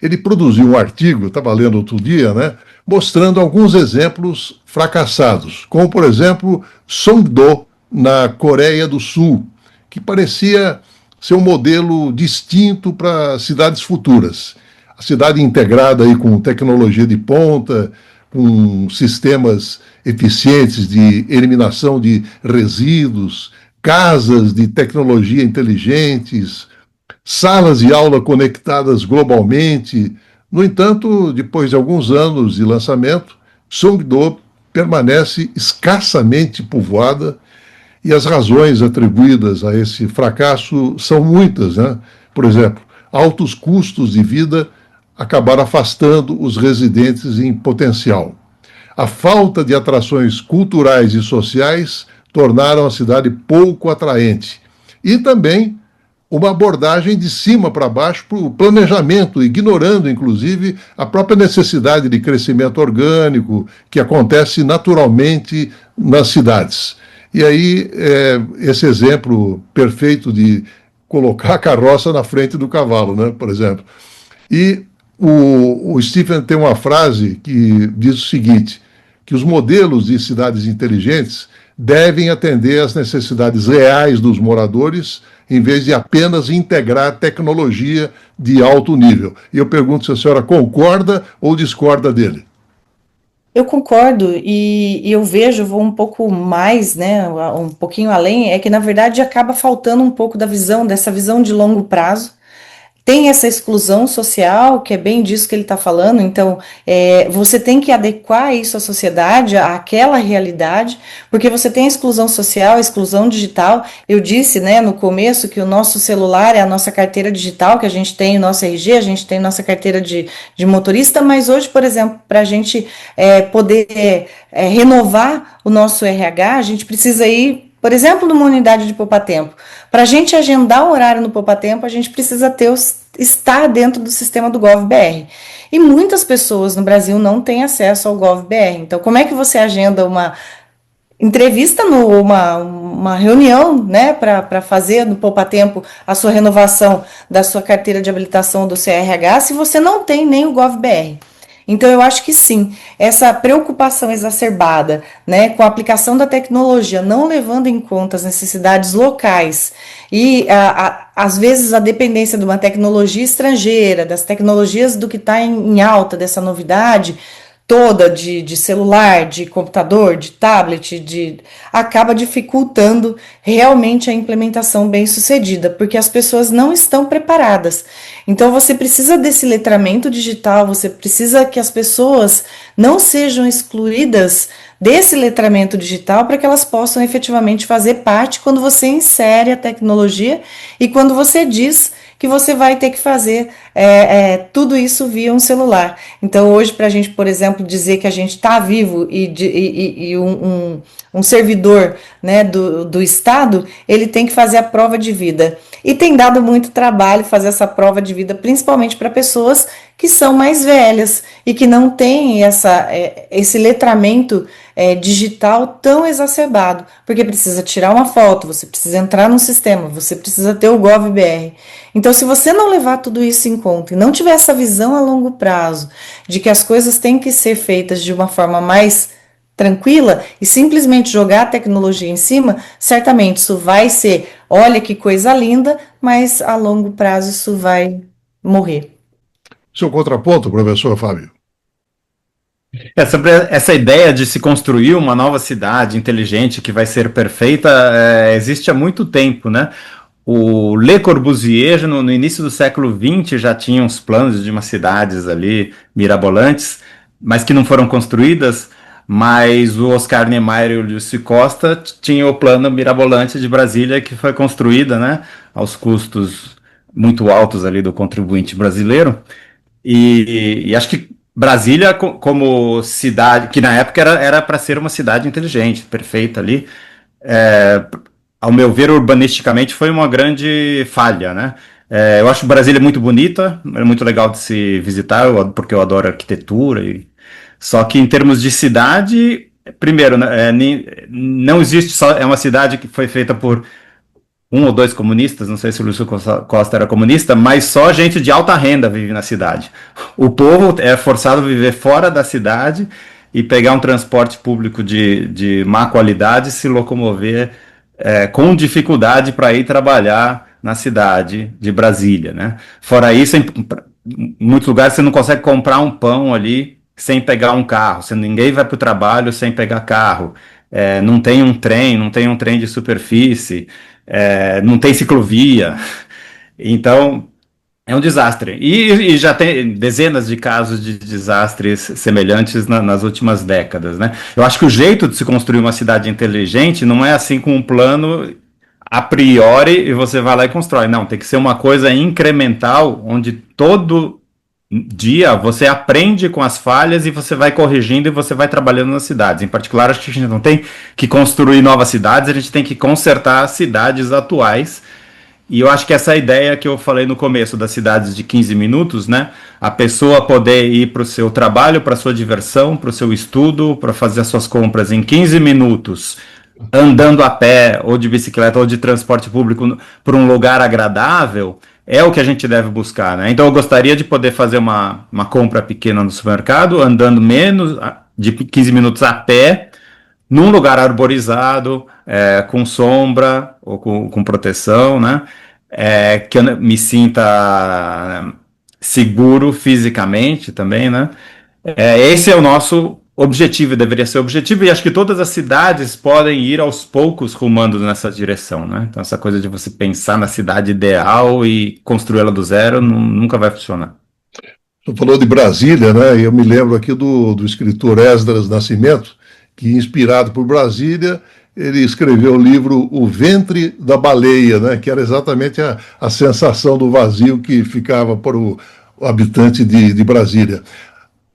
ele produziu um artigo, estava lendo outro dia, né, mostrando alguns exemplos fracassados, como, por exemplo, Songdo, na Coreia do Sul, que parecia ser um modelo distinto para cidades futuras. A cidade integrada aí com tecnologia de ponta, com sistemas eficientes de eliminação de resíduos, casas de tecnologia inteligentes, salas de aula conectadas globalmente. No entanto, depois de alguns anos de lançamento, Songdo permanece escassamente povoada. E as razões atribuídas a esse fracasso são muitas, né? Por exemplo, altos custos de vida acabaram afastando os residentes em potencial. A falta de atrações culturais e sociais tornaram a cidade pouco atraente. E também uma abordagem de cima para baixo para o planejamento, ignorando, inclusive, a própria necessidade de crescimento orgânico que acontece naturalmente nas cidades. E aí, esse exemplo perfeito de colocar a carroça na frente do cavalo, né, por exemplo. E o Stephen tem uma frase que diz o seguinte, que os modelos de cidades inteligentes devem atender às necessidades reais dos moradores, em vez de apenas integrar tecnologia de alto nível. E eu pergunto se a senhora concorda ou discorda dele. Eu concordo e eu vejo, vou um pouco mais, né, um pouquinho além, é que na verdade acaba faltando um pouco dessa visão de longo prazo. Tem essa exclusão social, que é bem disso que ele está falando, então você tem que adequar isso à sociedade, àquela realidade, porque você tem a exclusão social, a exclusão digital. Eu disse, né, no começo que o nosso celular é a nossa carteira digital, que a gente tem o nosso RG, a gente tem nossa carteira de motorista, mas hoje, por exemplo, para a gente poder renovar o nosso RH, a gente precisa ir Por exemplo, numa unidade de poupa-tempo. Para a gente agendar o horário no poupa-tempo, a gente precisa estar dentro do sistema do GovBR. E muitas pessoas no Brasil não têm acesso ao GovBR. Então, como é que você agenda uma entrevista uma reunião, né, para fazer no poupa-tempo a sua renovação da sua carteira de habilitação do CRH, se você não tem nem o GovBR? Então, eu acho que sim, essa preocupação exacerbada, né, com a aplicação da tecnologia, não levando em conta as necessidades locais e, às vezes, a dependência de uma tecnologia estrangeira, das tecnologias do que está em alta, dessa novidade toda de celular, de computador, de tablet, acaba dificultando realmente a implementação bem-sucedida, porque as pessoas não estão preparadas. Então, você precisa desse letramento digital, você precisa que as pessoas não sejam excluídas desse letramento digital para que elas possam efetivamente fazer parte quando você insere a tecnologia e quando você diz que você vai ter que fazer tudo isso via um celular. Então, hoje, para a gente, por exemplo, dizer que a gente está vivo e um servidor, né, do Estado, ele tem que fazer a prova de vida. E tem dado muito trabalho fazer essa prova de vida, principalmente para pessoas que são mais velhas e que não têm esse letramento digital tão exacerbado, porque precisa tirar uma foto, você precisa entrar no sistema, você precisa ter o GovBR. Então, se você não levar tudo isso em conta e não tiver essa visão a longo prazo de que as coisas têm que ser feitas de uma forma mais tranquila e simplesmente jogar a tecnologia em cima, certamente isso vai ser, olha que coisa linda, mas a longo prazo isso vai morrer. Seu contraponto, professor Fábio? Sobre essa ideia de se construir uma nova cidade inteligente que vai ser perfeita, existe há muito tempo, né? O Le Corbusier, no início do século XX, já tinha uns planos de umas cidades ali mirabolantes, mas que não foram construídas. Mas o Oscar Niemeyer e o Lúcio Costa tinham o plano mirabolante de Brasília, que foi construída, né, aos custos muito altos ali do contribuinte brasileiro. E acho que Brasília, como cidade, que na época era para ser uma cidade inteligente, perfeita ali, ao meu ver, urbanisticamente foi uma grande falha, né? Eu acho Brasília muito bonita, é muito legal de se visitar, porque eu adoro arquitetura. Só que em termos de cidade, primeiro, não existe só, é uma cidade que foi feita por um ou dois comunistas, não sei se o Lúcio Costa era comunista, mas só gente de alta renda vive na cidade. O povo é forçado a viver fora da cidade e pegar um transporte público de má qualidade e se locomover com dificuldade para ir trabalhar na cidade de Brasília, né? Fora isso, em muitos lugares você não consegue comprar um pão ali sem pegar um carro, ninguém vai para o trabalho sem pegar carro, não tem um trem de superfície, não tem ciclovia, então é um desastre. E já tem dezenas de casos de desastres semelhantes nas últimas décadas, né? Eu acho que o jeito de se construir uma cidade inteligente não é assim com um plano a priori e você vai lá e constrói. Não, tem que ser uma coisa incremental, onde todo dia você aprende com as falhas e você vai corrigindo e você vai trabalhando nas cidades. Em particular, acho que a gente não tem que construir novas cidades, a gente tem que consertar as cidades atuais. E eu acho que essa ideia que eu falei no começo das cidades de 15 minutos, né? A pessoa poder ir para o seu trabalho, para a sua diversão, para o seu estudo, para fazer as suas compras em 15 minutos, andando a pé, ou de bicicleta, ou de transporte público, por um lugar agradável, é o que a gente deve buscar, né? Então eu gostaria de poder fazer uma compra pequena no supermercado, andando menos de 15 minutos a pé, num lugar arborizado, com sombra ou com proteção, né? Que eu me sinta seguro fisicamente também, né? Esse é o nosso objetivo, deveria ser o objetivo, e acho que todas as cidades podem ir aos poucos rumando nessa direção, né? Então essa coisa de você pensar na cidade ideal e construí-la do zero nunca vai funcionar. Você falou de Brasília, né? E eu me lembro aqui do escritor Esdras Nascimento, que, inspirado por Brasília, ele escreveu o livro O Ventre da Baleia, né? Que era exatamente a sensação do vazio que ficava para o habitante de Brasília.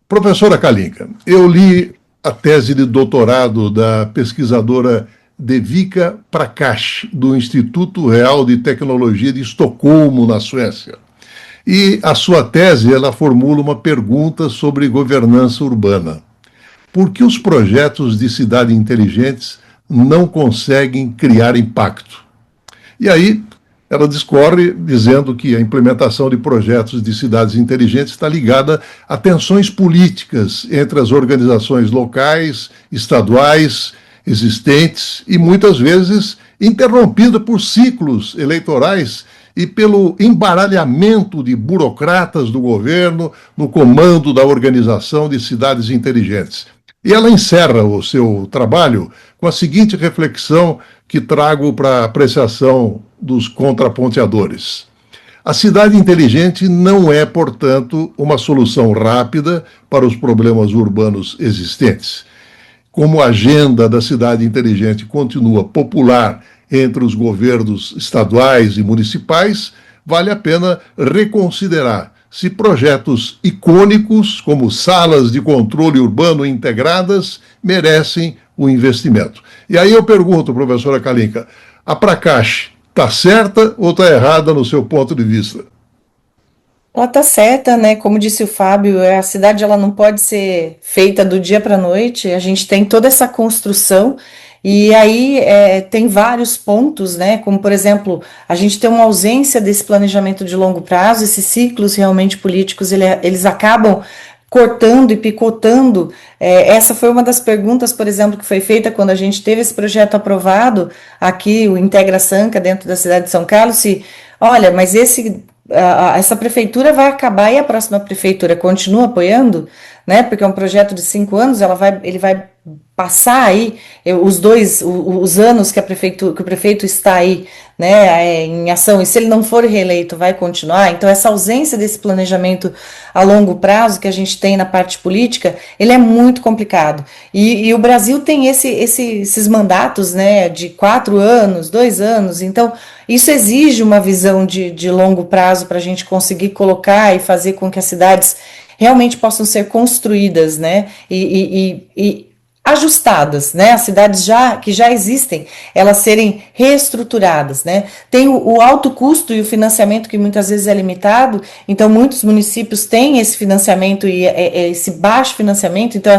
Professora Kalinka, eu li a tese de doutorado da pesquisadora Devika Prakash, do Instituto Real de Tecnologia de Estocolmo, na Suécia. E a sua tese, ela formula uma pergunta sobre governança urbana. Por que os projetos de cidade inteligentes não conseguem criar impacto? E aí, ela discorre dizendo que a implementação de projetos de cidades inteligentes está ligada a tensões políticas entre as organizações locais, estaduais, existentes e muitas vezes interrompida por ciclos eleitorais e pelo embaralhamento de burocratas do governo no comando da organização de cidades inteligentes. E ela encerra o seu trabalho com a seguinte reflexão que trago para a apreciação dos contraponteadores. A cidade inteligente não é, portanto, uma solução rápida para os problemas urbanos existentes. Como a agenda da cidade inteligente continua popular entre os governos estaduais e municipais, vale a pena reconsiderar se projetos icônicos, como salas de controle urbano integradas, merecem o investimento. E aí eu pergunto, professora Kalinka, a Prakash está certa ou está errada no seu ponto de vista? Ela está certa, né? Como disse o Fábio, a cidade ela não pode ser feita do dia para a noite. A gente tem toda essa construção e aí tem vários pontos, né? Como, por exemplo, a gente tem uma ausência desse planejamento de longo prazo, esses ciclos realmente políticos, eles acabam cortando e picotando. Essa foi uma das perguntas, por exemplo, que foi feita quando a gente teve esse projeto aprovado aqui, o Integra Sanca, dentro da cidade de São Carlos, olha, mas essa prefeitura vai acabar e a próxima prefeitura continua apoiando, né? Porque é um projeto de 5 anos, ele vai passar aí os anos que o prefeito está aí, né, em ação, e se ele não for reeleito, vai continuar. Então, essa ausência desse planejamento a longo prazo que a gente tem na parte política, ele é muito complicado. E o Brasil tem esses mandatos, né, de 4 anos, 2 anos, então isso exige uma visão de longo prazo para a gente conseguir colocar e fazer com que as cidades realmente possam ser construídas, né, e ajustadas, né, as cidades que já existem, elas serem reestruturadas, né, tem o alto custo e o financiamento que muitas vezes é limitado, então muitos municípios têm esse financiamento e esse baixo financiamento, então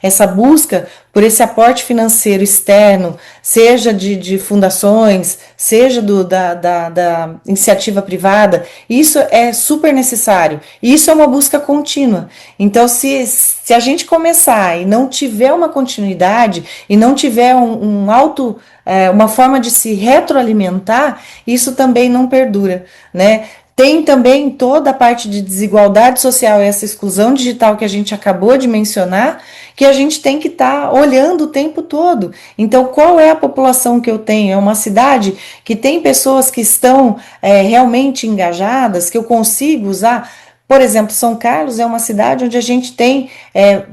essa busca por esse aporte financeiro externo, seja de fundações, seja da iniciativa privada, isso é super necessário, e isso é uma busca contínua. Então, se a gente começar e não tiver uma continuidade, e não tiver uma forma de se retroalimentar, isso também não perdura, né? Tem também toda a parte de desigualdade social e essa exclusão digital que a gente acabou de mencionar, que a gente tem que estar olhando o tempo todo. Então, qual é a população que eu tenho? É uma cidade que tem pessoas que estão realmente engajadas, que eu consigo usar. Por exemplo, São Carlos é uma cidade onde a gente tem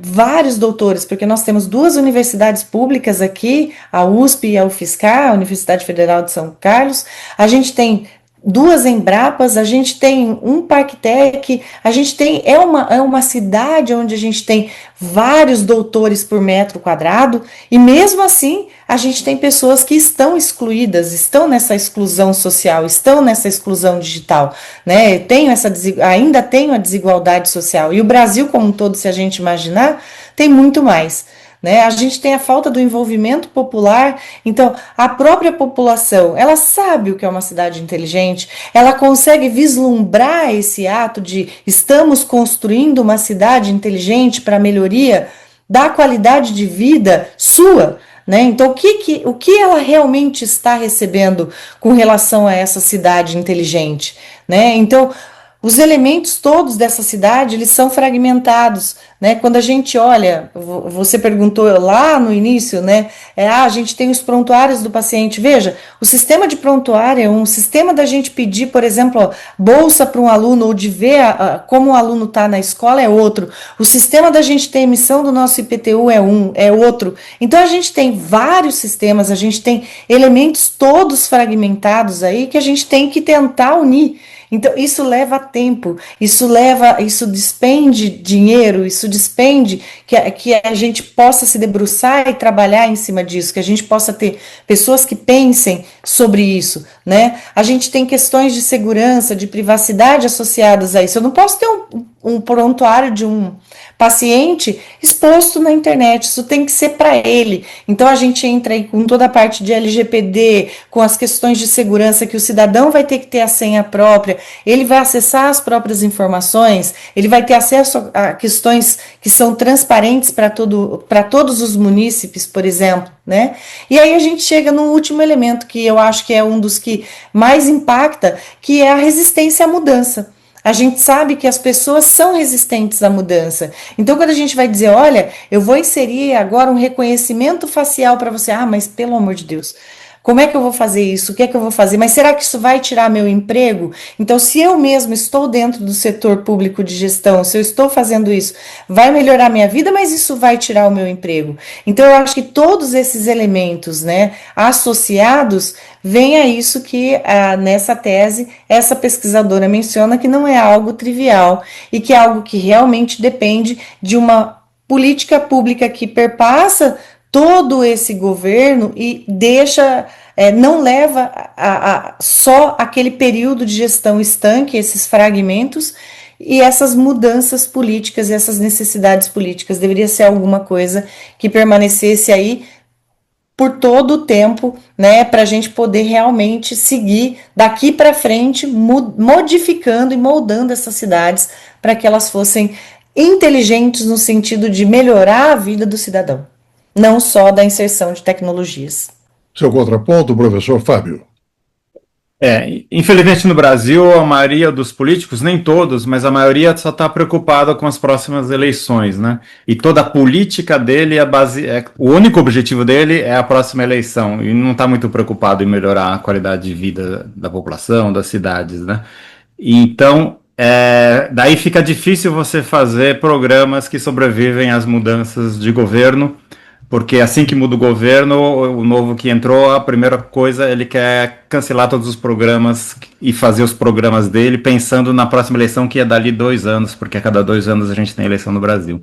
vários doutores, porque nós temos 2 universidades públicas aqui, a USP e a UFSCar, a Universidade Federal de São Carlos. A gente tem 2 Embrapas, a gente tem um Parktec, a gente tem, é uma cidade onde a gente tem vários doutores por metro quadrado, e mesmo assim a gente tem pessoas que estão excluídas, estão nessa exclusão social, estão nessa exclusão digital, né? Ainda tem a desigualdade social, e o Brasil como um todo, se a gente imaginar, tem muito mais. Né? A gente tem a falta do envolvimento popular, então a própria população, ela sabe o que é uma cidade inteligente, ela consegue vislumbrar esse ato de estamos construindo uma cidade inteligente para a melhoria da qualidade de vida sua, né? Então o que ela realmente está recebendo com relação a essa cidade inteligente, né? Então os elementos todos dessa cidade, eles são fragmentados, né? Quando a gente olha, você perguntou lá no início, né? A gente tem os prontuários do paciente. Veja, o sistema de prontuário é um sistema da gente pedir, por exemplo, bolsa para um aluno ou de ver como o aluno está na escola é outro. O sistema da gente ter emissão do nosso IPTU é outro. Então a gente tem vários sistemas, a gente tem elementos todos fragmentados aí que a gente tem que tentar unir. Então, isso leva tempo, isso despende dinheiro, isso despende que a gente possa se debruçar e trabalhar em cima disso, que a gente possa ter pessoas que pensem sobre isso, né? A gente tem questões de segurança, de privacidade associadas a isso. Eu não posso ter um prontuário de um paciente exposto na internet, isso tem que ser para ele. Então a gente entra aí com toda a parte de LGPD, com as questões de segurança, que o cidadão vai ter que ter a senha própria, ele vai acessar as próprias informações, ele vai ter acesso a questões que são transparentes para todos os munícipes, por exemplo, né? E aí a gente chega no último elemento, que eu acho que é um dos que mais impacta, que é a resistência à mudança. A gente sabe que as pessoas são resistentes à mudança. Então, quando a gente vai dizer, olha, eu vou inserir agora um reconhecimento facial para você, mas pelo amor de Deus, como é que eu vou fazer isso? O que é que eu vou fazer? Mas será que isso vai tirar meu emprego? Então, se eu mesmo estou dentro do setor público de gestão, se eu estou fazendo isso, vai melhorar minha vida, mas isso vai tirar o meu emprego. Então, eu acho que todos esses elementos, né, associados, vem a isso que, nessa tese, essa pesquisadora menciona que não é algo trivial e que é algo que realmente depende de uma política pública que perpassa todo esse governo e deixa, não leva só aquele período de gestão estanque, esses fragmentos e essas mudanças políticas e essas necessidades políticas. Deveria ser alguma coisa que permanecesse aí por todo o tempo, né, para a gente poder realmente seguir daqui para frente, modificando e moldando essas cidades para que elas fossem inteligentes no sentido de melhorar a vida do cidadão, não só da inserção de tecnologias. Seu contraponto, professor Fábio. Infelizmente no Brasil, a maioria dos políticos, nem todos, mas a maioria só está preocupada com as próximas eleições, né? E toda a política dele, o único objetivo dele é a próxima eleição, e não está muito preocupado em melhorar a qualidade de vida da população, das cidades, né? Então, daí fica difícil você fazer programas que sobrevivem às mudanças de governo, porque assim que muda o governo, o novo que entrou, a primeira coisa, ele quer cancelar todos os programas e fazer os programas dele pensando na próxima eleição, que é dali 2 anos, porque a cada 2 anos a gente tem eleição no Brasil.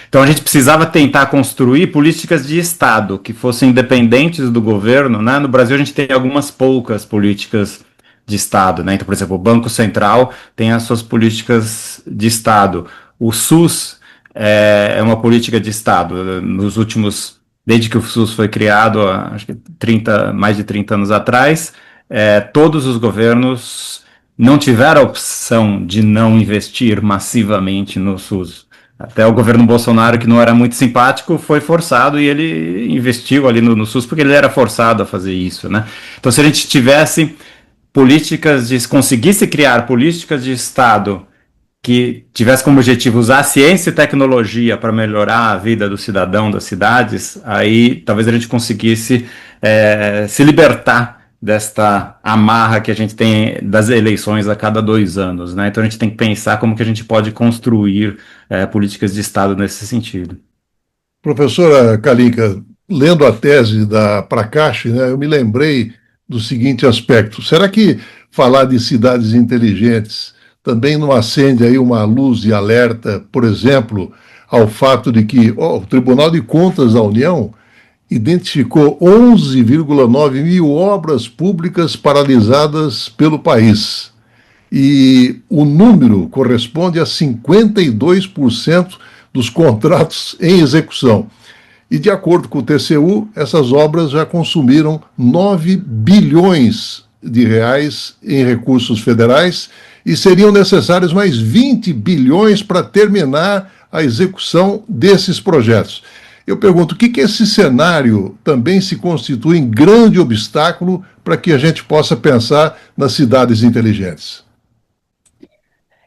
Então a gente precisava tentar construir políticas de Estado que fossem independentes do governo, né? No Brasil a gente tem algumas poucas políticas de Estado, né? Então, por exemplo, o Banco Central tem as suas políticas de Estado. O SUS é uma política de Estado. Desde que o SUS foi criado, acho que mais de 30 anos atrás, todos os governos não tiveram a opção de não investir massivamente no SUS. Até o governo Bolsonaro, que não era muito simpático, foi forçado e ele investiu ali no SUS porque ele era forçado a fazer isso, né? Então, se a gente tivesse conseguisse criar políticas de Estado que tivesse como objetivo usar ciência e tecnologia para melhorar a vida do cidadão das cidades, aí talvez a gente conseguisse se libertar desta amarra que a gente tem das eleições a cada 2 anos, né? Então a gente tem que pensar como que a gente pode construir políticas de Estado nesse sentido. Professora Kalinka, lendo a tese da Prakash, né, eu me lembrei do seguinte aspecto. Será que falar de cidades inteligentes também não acende aí uma luz de alerta, por exemplo, ao fato de que o Tribunal de Contas da União identificou 11,9 mil obras públicas paralisadas pelo país. E o número corresponde a 52% dos contratos em execução. E, de acordo com o TCU, essas obras já consumiram 9 bilhões de reais em recursos federais e seriam necessários mais 20 bilhões para terminar a execução desses projetos. Eu pergunto, o que esse cenário também se constitui em grande obstáculo para que a gente possa pensar nas cidades inteligentes?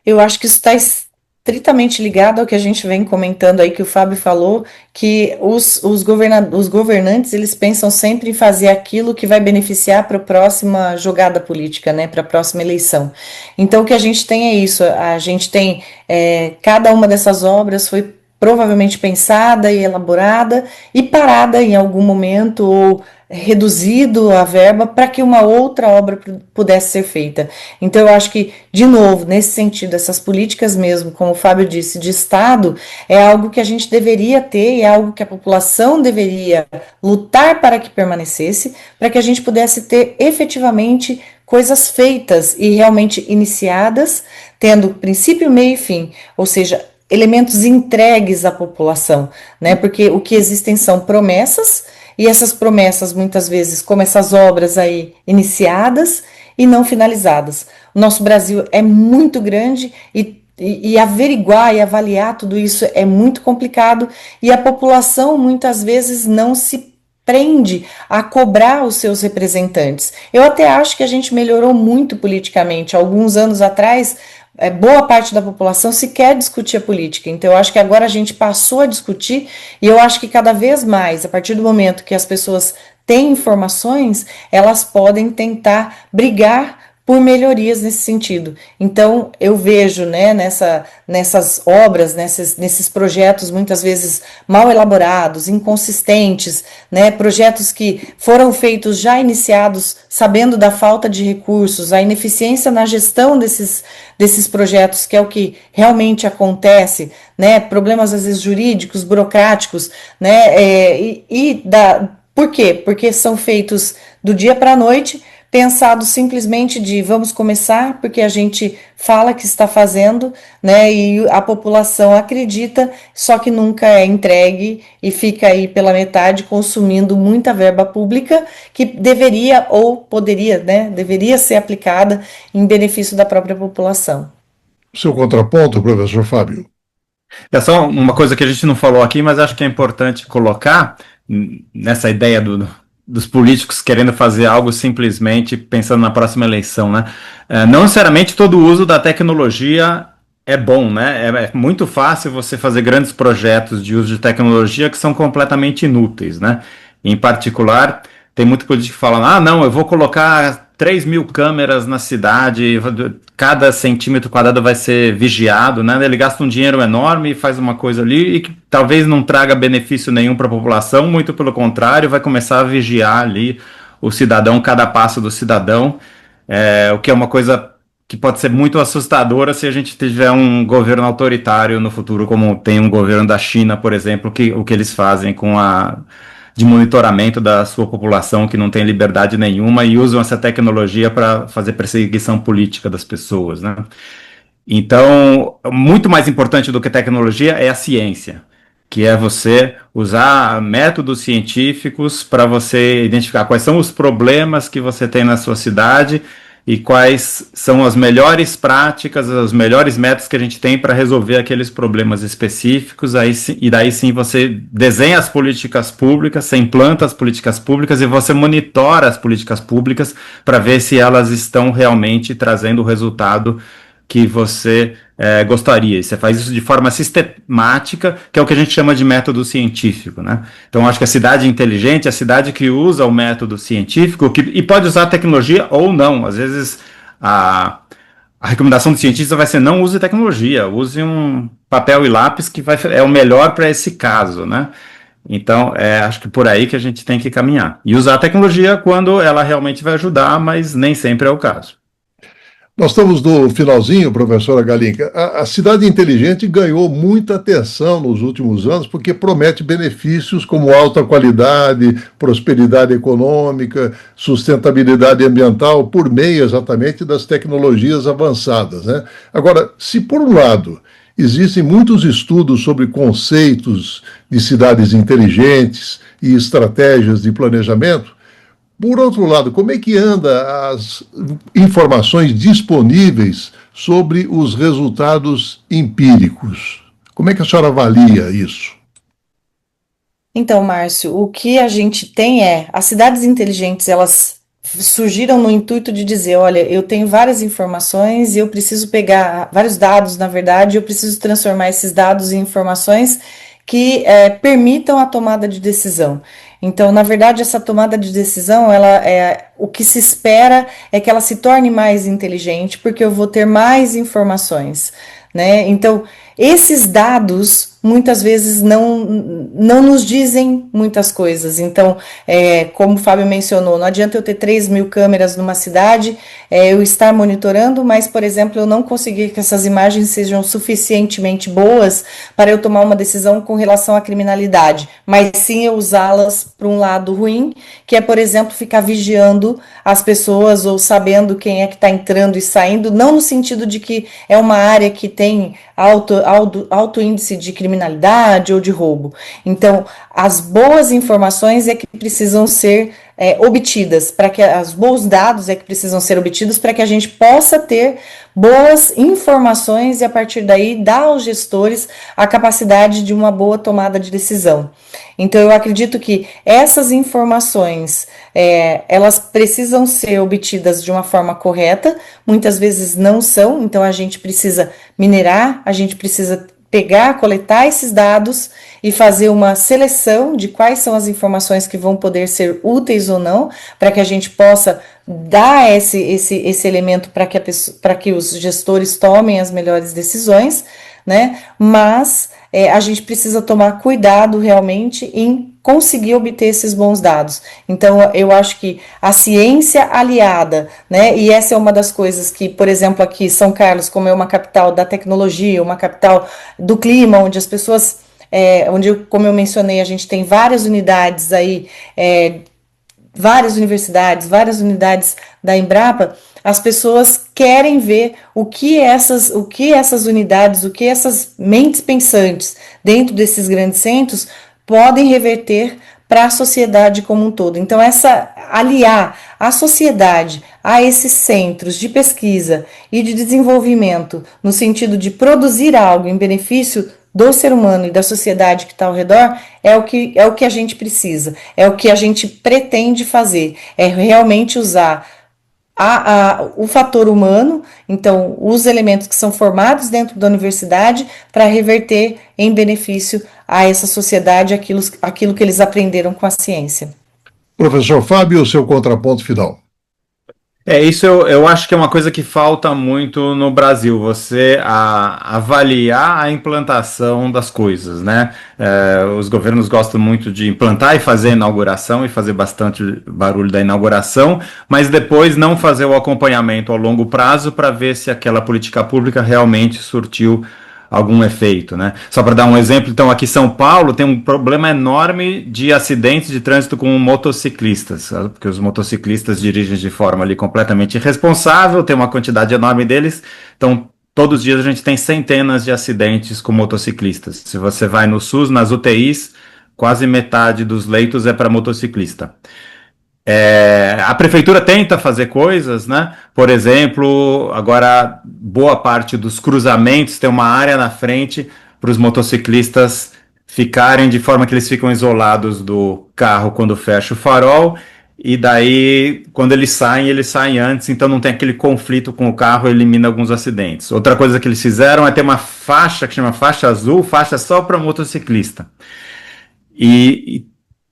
Eu acho que isso está estritamente ligado ao que a gente vem comentando aí, que o Fábio falou, que os governantes, eles pensam sempre em fazer aquilo que vai beneficiar para a próxima jogada política, né, para a próxima eleição. Então, o que a gente tem é isso, a gente tem, cada uma dessas obras foi provavelmente pensada e elaborada e parada em algum momento, ou reduzido a verba para que uma outra obra pudesse ser feita. Então, eu acho que, de novo, nesse sentido, essas políticas mesmo, como o Fábio disse, de Estado, é algo que a gente deveria ter, é algo que a população deveria lutar para que permanecesse, para que a gente pudesse ter efetivamente coisas feitas e realmente iniciadas, tendo princípio, meio e fim, ou seja, elementos entregues à população, né? Porque o que existem são promessas, e essas promessas, muitas vezes, como essas obras aí iniciadas e não finalizadas. O nosso Brasil é muito grande e averiguar e avaliar tudo isso é muito complicado, e a população muitas vezes não se prende a cobrar os seus representantes. Eu até acho que a gente melhorou muito politicamente. Alguns anos atrás, boa parte da população sequer discutia política. Então, eu acho que agora a gente passou a discutir, e eu acho que cada vez mais, a partir do momento que as pessoas têm informações, elas podem tentar brigar por melhorias nesse sentido. Então, eu vejo, né, nessas obras, nesses projetos muitas vezes mal elaborados, inconsistentes, né, projetos que foram feitos já iniciados sabendo da falta de recursos, a ineficiência na gestão desses projetos, que é o que realmente acontece, né, problemas às vezes jurídicos, burocráticos, né, por quê? Porque são feitos do dia para a noite, pensado simplesmente de vamos começar porque a gente fala que está fazendo, né, e a população acredita, só que nunca é entregue e fica aí pela metade consumindo muita verba pública que deveria ou poderia, né, deveria ser aplicada em benefício da própria população. Seu contraponto, professor Fábio. É só uma coisa que a gente não falou aqui, mas acho que é importante colocar nessa ideia dos políticos querendo fazer algo simplesmente pensando na próxima eleição, né? Não necessariamente todo o uso da tecnologia é bom, né? É muito fácil você fazer grandes projetos de uso de tecnologia que são completamente inúteis, né? Em particular, tem muito político que fala, não, eu vou colocar 3.000 câmeras na cidade, cada centímetro quadrado vai ser vigiado, né? Ele gasta um dinheiro enorme e faz uma coisa ali e que talvez não traga benefício nenhum para a população, muito pelo contrário, vai começar a vigiar ali o cidadão, cada passo do cidadão, o que é uma coisa que pode ser muito assustadora se a gente tiver um governo autoritário no futuro, como tem um governo da China, por exemplo, o que eles fazem com de monitoramento da sua população, que não tem liberdade nenhuma, e usam essa tecnologia para fazer perseguição política das pessoas, né? Então, muito mais importante do que tecnologia é a ciência, que é você usar métodos científicos para você identificar quais são os problemas que você tem na sua cidade e quais são as melhores práticas, os melhores métodos que a gente tem para resolver aqueles problemas específicos, e daí sim você desenha as políticas públicas, você implanta as políticas públicas e você monitora as políticas públicas para ver se elas estão realmente trazendo o resultado que você gostaria. E você faz isso de forma sistemática, que é o que a gente chama de método científico, né? Então, acho que a cidade inteligente é a cidade que usa o método científico e pode usar a tecnologia ou não. Às vezes, a recomendação do cientista vai ser não use tecnologia, use um papel e lápis que é o melhor para esse caso, né? Então, acho que por aí que a gente tem que caminhar. E usar a tecnologia quando ela realmente vai ajudar, mas nem sempre é o caso. Nós estamos no finalzinho, professora Galinca. A cidade inteligente ganhou muita atenção nos últimos anos porque promete benefícios como alta qualidade, prosperidade econômica, sustentabilidade ambiental, por meio exatamente das tecnologias avançadas, né? Agora, se por um lado existem muitos estudos sobre conceitos de cidades inteligentes e estratégias de planejamento, por outro lado, como é que anda as informações disponíveis sobre os resultados empíricos? Como é que a senhora avalia isso? Então, Márcio, o que a gente tem as cidades inteligentes, elas surgiram no intuito de dizer, olha, eu tenho várias informações e eu preciso pegar vários dados, na verdade, eu preciso transformar esses dados em informações que permitam a tomada de decisão. Então, na verdade, essa tomada de decisão, o que se espera é que ela se torne mais inteligente, porque eu vou ter mais informações, né? Então, esses dados, muitas vezes não nos dizem muitas coisas. Então, como o Fábio mencionou, não adianta eu ter 3.000 câmeras numa cidade, eu estar monitorando, mas, por exemplo, eu não conseguir que essas imagens sejam suficientemente boas para eu tomar uma decisão com relação à criminalidade, mas sim eu usá-las para um lado ruim, que é, por exemplo, ficar vigiando as pessoas ou sabendo quem é que está entrando e saindo, não no sentido de que é uma área que tem alto índice de criminalidade ou de roubo. Então, as boas informações é que precisam ser obtidas, para que os bons dados é que precisam ser obtidos para que a gente possa ter boas informações e a partir daí dar aos gestores a capacidade de uma boa tomada de decisão. Então eu acredito que essas informações elas precisam ser obtidas de uma forma correta, muitas vezes não são, então a gente precisa minerar, a gente precisa pegar, coletar esses dados e fazer uma seleção de quais são as informações que vão poder ser úteis ou não, para que a gente possa dar esse elemento para que os gestores tomem as melhores decisões, né? Mas a gente precisa tomar cuidado realmente em conseguir obter esses bons dados. Então, eu acho que a ciência aliada, né, e essa é uma das coisas que, por exemplo, aqui São Carlos, como é uma capital da tecnologia, uma capital do clima, onde as pessoas, como eu mencionei, a gente tem várias unidades aí, várias universidades, várias unidades da Embrapa, as pessoas querem ver o que essas unidades, o que essas mentes pensantes dentro desses grandes centros podem reverter para a sociedade como um todo. Então, aliar a sociedade a esses centros de pesquisa e de desenvolvimento, no sentido de produzir algo em benefício do ser humano e da sociedade que está ao redor, é o que a gente precisa, é o que a gente pretende fazer, é realmente usar o fator humano, então os elementos que são formados dentro da universidade para reverter em benefício a essa sociedade aquilo que eles aprenderam com a ciência. Professor Fábio, o seu contraponto final. Isso eu acho que é uma coisa que falta muito no Brasil, você avaliar a implantação das coisas, né? Os governos gostam muito de implantar e fazer a inauguração e fazer bastante barulho da inauguração, mas depois não fazer o acompanhamento a longo prazo para ver se aquela política pública realmente surtiu algum efeito, né? Só para dar um exemplo, então aqui em São Paulo tem um problema enorme de acidentes de trânsito com motociclistas, sabe? Porque os motociclistas dirigem de forma ali completamente irresponsável, tem uma quantidade enorme deles, então todos os dias a gente tem centenas de acidentes com motociclistas. Se você vai no SUS, nas UTIs, quase metade dos leitos é para motociclista. A prefeitura tenta fazer coisas, né? Por exemplo, agora boa parte dos cruzamentos tem uma área na frente para os motociclistas ficarem de forma que eles ficam isolados do carro quando fecha o farol, e daí quando eles saem antes, então não tem aquele conflito com o carro, elimina alguns acidentes. Outra coisa que eles fizeram é ter uma faixa que chama faixa azul, faixa só para motociclista. E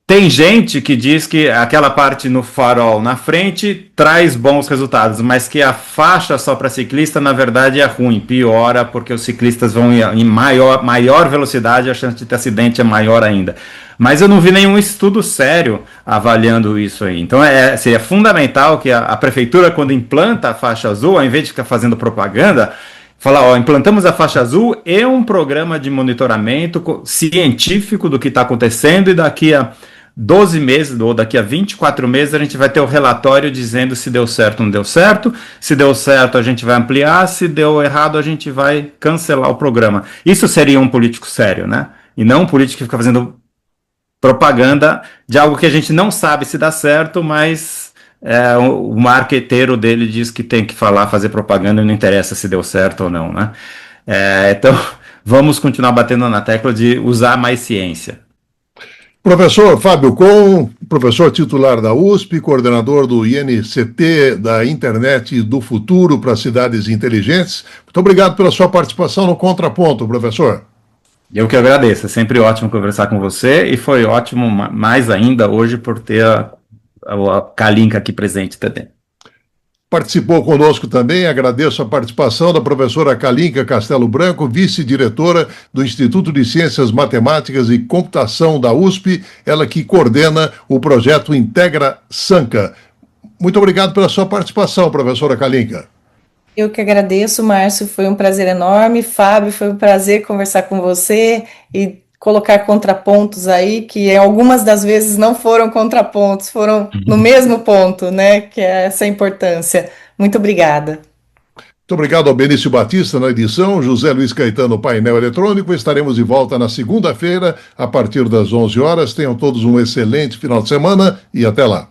tem gente que diz que aquela parte no farol na frente traz bons resultados, mas que a faixa só para ciclista, na verdade, é ruim, piora, porque os ciclistas vão em maior velocidade, a chance de ter acidente é maior ainda. Mas eu não vi nenhum estudo sério avaliando isso aí. Então seria fundamental que a prefeitura, quando implanta a faixa azul, ao invés de ficar fazendo propaganda, falar, implantamos a faixa azul e um programa de monitoramento científico do que está acontecendo, e daqui a 12 meses, ou daqui a 24 meses, a gente vai ter o relatório dizendo se deu certo ou não deu certo. Se deu certo, a gente vai ampliar. Se deu errado, a gente vai cancelar o programa. Isso seria um político sério, né? E não um político que fica fazendo propaganda de algo que a gente não sabe se dá certo, mas o marqueteiro dele diz que tem que fazer propaganda e não interessa se deu certo ou não, né? Então, vamos continuar batendo na tecla de usar mais ciência. Professor Fábio Kohn, professor titular da USP, coordenador do INCT da Internet do Futuro para Cidades Inteligentes. Muito obrigado pela sua participação no Contraponto, professor. Eu que agradeço, é sempre ótimo conversar com você, e foi ótimo mais ainda hoje por ter a Kalinka aqui presente também. Participou conosco também, agradeço a participação da professora Kalinka Castelo Branco, vice-diretora do Instituto de Ciências Matemáticas e Computação da USP, ela que coordena o projeto Integra Sanca. Muito obrigado pela sua participação, professora Kalinka. Eu que agradeço, Márcio, foi um prazer enorme. Fábio, foi um prazer conversar com você e colocar contrapontos aí, que algumas das vezes não foram contrapontos, foram no mesmo ponto, né, que é essa importância. Muito obrigada. Muito obrigado ao Benício Batista na edição, José Luiz Caetano, painel eletrônico. Estaremos de volta na segunda-feira, a partir das 11 horas. Tenham todos um excelente final de semana e até lá.